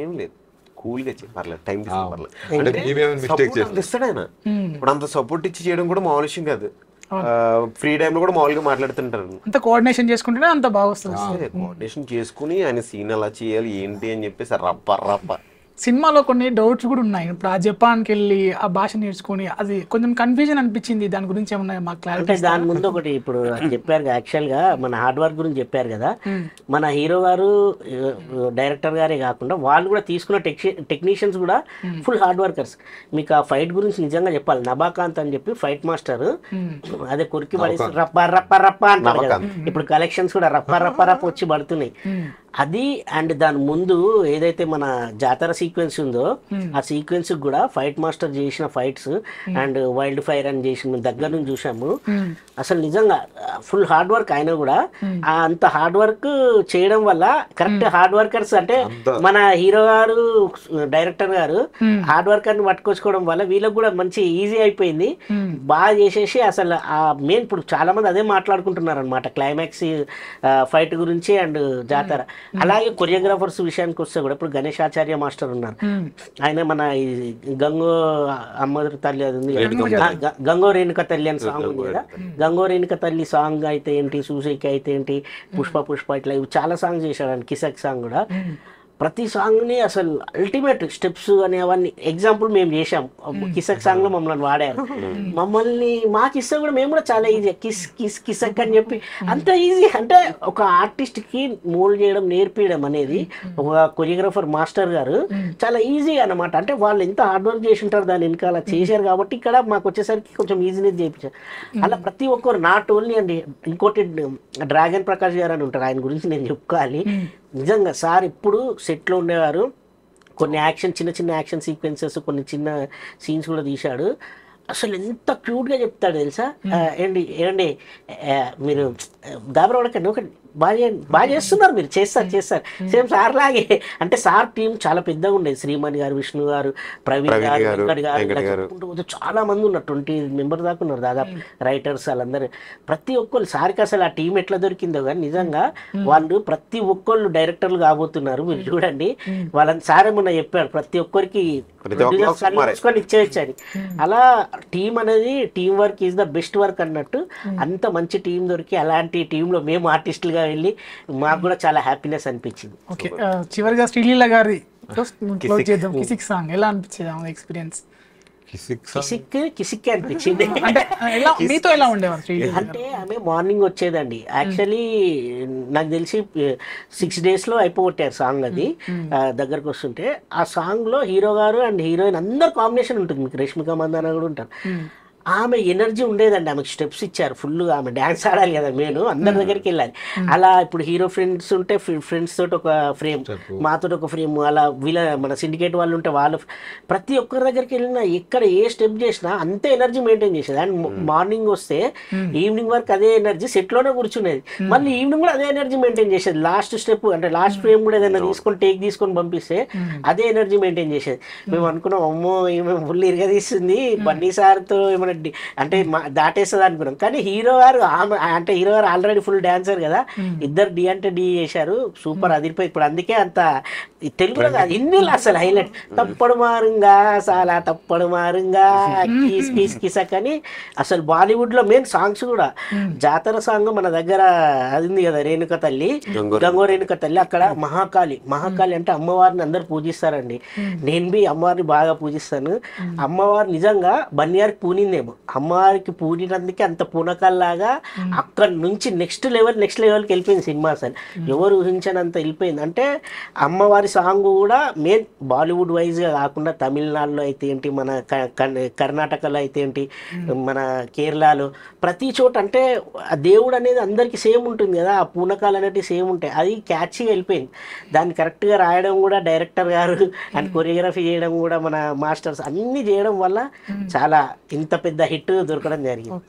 ఏం లేదు కూల్ గా పర్లేదు టైం ఇస్తాడు ఆయన. ఇప్పుడు అంత సపోర్ట్ ఇచ్చి చేయడం కూడా మామూలు విషయం కాదు. ఫ్రీ టైమ్ లో కూడా మామూలుగా మాట్లాడుతుంటారు. అంత కోఆర్డినేషన్ చేసుకుంటేనే అంత బాగా వస్తుంది. కోఆర్డినేషన్ చేసుకుని ఆయన సీన్ ఎలా చేయాలి ఏంటి అని చెప్పేసి రప్ప సినిమాలో కొన్ని డౌట్స్ కూడా ఉన్నాయి. ఇప్పుడు ఆ జపాన్కి వెళ్ళి ఆ భాష నేర్చుకుని అది కొంచెం కన్ఫ్యూజన్ అనిపించింది. దాని గురించి ఏమన్నా మాకు క్లారిటీ? దాని ముందు ఒకటి ఇప్పుడు చెప్పారు యాక్చువల్ గా మన హార్డ్ వర్క్ గురించి చెప్పారు కదా. మన హీరో గారు డైరెక్టర్ గారే కాకుండా వాళ్ళు కూడా తీసుకున్న టెక్నీషియన్స్ కూడా ఫుల్ హార్డ్ వర్కర్స్. మీకు ఆ ఫైట్ గురించి నిజంగా చెప్పాలి. నబాకాంత్ అని చెప్పి ఫైట్ మాస్టర్, అదే కొరికి పడి రప్ప అంటారు కదా. ఇప్పుడు కలెక్షన్స్ కూడా రప్ప వచ్చి పడుతున్నాయి. అది అండ్ దాని ముందు ఏదైతే మన జాతర సీక్వెన్స్ ఉందో ఆ సీక్వెన్స్ కూడా ఫైట్ మాస్టర్ చేసిన ఫైట్స్ అండ్ వైల్డ్ ఫైర్ అని చేసిన దగ్గర నుంచి చూసాము. అసలు నిజంగా ఫుల్ హార్డ్ వర్క్. అయినా కూడా అంత హార్డ్ వర్క్ చేయడం వల్ల కరెక్ట్ హార్డ్ వర్కర్స్ అంటే మన హీరో గారు డైరెక్టర్ గారు హార్డ్ వర్కర్ ని పట్టుకొచ్చుకోవడం వల్ల వీళ్ళకి కూడా మంచి ఈజీ అయిపోయింది. బాగా చేసేసి అసలు ఆ మెయిన్ ఇప్పుడు చాలా మంది అదే మాట్లాడుకుంటున్నారు అనమాట క్లైమాక్స్ ఫైట్ గురించి అండ్ జాతర. అలాగే కొరియోగ్రాఫర్స్ విషయానికి వస్తే కూడా ఇప్పుడు గణేష్ ఆచార్య మాస్టర్ ఉన్నారు. ఆయన మన గంగో అమ్మవారి తల్లి అది ఉంది, గంగో రేణుక తల్లి అని సాంగ్ ఉంది కదా. గంగో రేణుక తల్లి సాంగ్ అయితే ఏంటి, సూసైకి అయితే ఏంటి, పుష్ప ఇట్లా చాలా సాంగ్స్ చేశాడు. కిసక్ సాంగ్ కూడా ప్రతి సాంగ్ని అసలు అల్టిమేట్ స్టెప్స్ అని అవన్నీ ఎగ్జాంపుల్ మేము చేసాం. కిసక్ సాంగ్లో మమ్మల్ని వాడారు, మమ్మల్ని మా కిస్సక్ కూడా మేము కూడా చాలా ఈజీ కిసక్ అని చెప్పి అంత ఈజీ. అంటే ఒక ఆర్టిస్ట్కి మోల్డ్ చేయడం నేర్పించడం అనేది ఒక కొరియోగ్రాఫర్ మాస్టర్ గారు చాలా ఈజీ అన్నమాట. అంటే వాళ్ళు ఎంత హార్డ్ వర్క్ చేసి ఉంటారు దాని వెనకాల చేశారు కాబట్టి ఇక్కడ మాకు వచ్చేసరికి కొంచెం ఈజీనెస్ చేయించారు. అలా ప్రతి ఒక్కరు నాట్ ఓన్లీ అండి. ఇంకోటి డ్రాగన్ ప్రకాష్ గారు అని ఉంటారు, ఆయన గురించి నేను చెప్పుకోవాలి. నిజంగా సార్ ఇప్పుడు సెట్లో ఉండేవారు, కొన్ని యాక్షన్ చిన్న చిన్న యాక్షన్ సీక్వెన్సెస్ కొన్ని చిన్న సీన్స్ కూడా తీశాడు. అసలు ఎంత క్యూట్గా చెప్తాడు తెలుసా. ఏమండి మీరు గాబరపడకండి, ఒక బాగా చేస్తున్నారు మీరు, చేస్తారు సేమ్ సార్ లాగే. అంటే సార్ టీం చాలా పెద్దగా ఉండేది, శ్రీమణి గారు, విష్ణు గారు, ప్రవీణ్ గారు, వెంకట్ గారు, చాలా మంది ఉన్నారు, 20 మెంబర్ దాకా ఉన్నారు దాదాపు రైటర్స్ వాళ్ళందరూ. ప్రతి ఒక్కళ్ళు సార్కి అసలు ఆ టీం ఎట్లా దొరికిందో కానీ నిజంగా వాళ్ళు ప్రతి ఒక్కళ్ళు డైరెక్టర్లు కాబోతున్నారు. మీరు చూడండి వాళ్ళని సార్ ఏమన్నా చెప్పాడు ప్రతి ఒక్కరికి ఇచ్చేయచ్చని. అలా టీం అనేది team work is the best work అన్నట్టు అంత మంచి టీం దొరికి అలాంటి టీంలో మేము ఆర్టిస్టులుగా వెళ్ళి మాకు కూడా చాలా హ్యాపీనెస్ అనిపించింది. ఓకే, చివరిగా శ్రీలీల గారి క్లోజ్ చేద్దాం. కిసిక్ సాంగ్ ఎలా అనిపించేది ఎక్స్పీరియన్స్? కిసిక్ అనిపించింది. అంటే మీతో ఎలా ఉండేవారు? అంటే ఆమె మార్నింగ్ వచ్చేదండి. యాక్చువల్లీ నాకు తెలిసి 6 days అయిపోగొట్టారు సాంగ్. అది దగ్గరకు వస్తుంటే ఆ సాంగ్ లో హీరో గారు అండ్ హీరోయిన్ అందరు కాంబినేషన్ ఉంటుంది. మీకు రష్మిక మందాన కూడా ఉంటారు. ఆమె ఎనర్జీ ఉండేదండి, ఆమెకు స్టెప్స్ ఇచ్చారు ఫుల్గా. ఆమె డ్యాన్స్ ఆడాలి కదా, నేను అందరి దగ్గరికి వెళ్ళాలి. అలా ఇప్పుడు హీరో ఫ్రెండ్స్ ఉంటే ఫ్రెండ్స్ తోటి ఒక ఫ్రేమ్, మాతో ఒక ఫ్రేమ్, అలా వీళ్ళ మన సిండికేట్ వాళ్ళు ఉంటే వాళ్ళు, ప్రతి ఒక్కరి దగ్గరికి వెళ్ళినా ఎక్కడ ఏ స్టెప్ చేసినా అంతే ఎనర్జీ మెయింటైన్ చేసేది. అండ్ మార్నింగ్ వస్తే ఈవినింగ్ వరకు అదే ఎనర్జీ సెట్లోనే కూర్చునేది, మళ్ళీ ఈవినింగ్ కూడా అదే ఎనర్జీ మెయింటైన్ చేసేది. లాస్ట్ స్టెప్ అంటే లాస్ట్ ఫ్రేమ్ కూడా ఏదైనా తీసుకొని పంపిస్తే అదే ఎనర్జీ మెయింటైన్ చేసేది. మేము అనుకున్నాం అమ్మో ఈమె ఫుల్ ఇరగదీస్తుంది, బన్నీ సార్తో ఏమైనా అంటే దాటేస్తుంది అనుకున్నాం. కానీ హీరో గారు ఆల్రెడీ ఫుల్ డాన్సర్ కదా, ఇద్దరు డి అంటే డి చేశారు, సూపర్ అదిరిపోయి. ఇప్పుడు అందుకే అంత తెలుగులో కాదు హిందీలో అసలు హైలైట్. తప్పడు మారుంగా చాలా తప్పడు మారుంగా కిసక్ అని. అసలు బాలీవుడ్ లో మెయిన్ సాంగ్స్ కూడా జాతర సాంగ్ మన దగ్గర అది ఉంది కదా, రేణుక తల్లి, గంగో రేణుక తల్లి. అక్కడ మహాకాళి అంటే అమ్మవారిని అందరు పూజిస్తారండి. నేను బి అమ్మవారిని బాగా పూజిస్తాను. అమ్మవారు నిజంగా బన్నియారికి పూనిందేమో, అమ్మవారికి పూనినందుకే అంత పూనకాల్లాగా అక్కడ నుంచి నెక్స్ట్ లెవెల్కి వెళ్ళిపోయింది సినిమా. అసలు ఎవరు ఊహించనంత వెళ్ళిపోయింది. అంటే అమ్మవారి సాంగ్ కూడా మెయిన్ బాలీవుడ్ వైజ్గా కాకుండా తమిళనాడులో అయితే ఏంటి, మన కర్ణాటకలో అయితే ఏంటి, మన కేరళలో ప్రతి చోట అంటే ఆ దేవుడు అనేది అందరికీ సేమ్ ఉంటుంది కదా, ఆ పూనకాలు అనేవి సేమ్ ఉంటాయి. అది క్యాచ్గా వెళ్ళిపోయింది. దాన్ని కరెక్ట్గా రాయడం కూడా డైరెక్టర్ గారు అండ్ కొరియోగ్రఫీ చేయడం కూడా మన మాస్టర్స్ అన్నీ చేయడం వల్ల చాలా ఇంత పెద్ద హిట్ దొరకడం జరిగింది.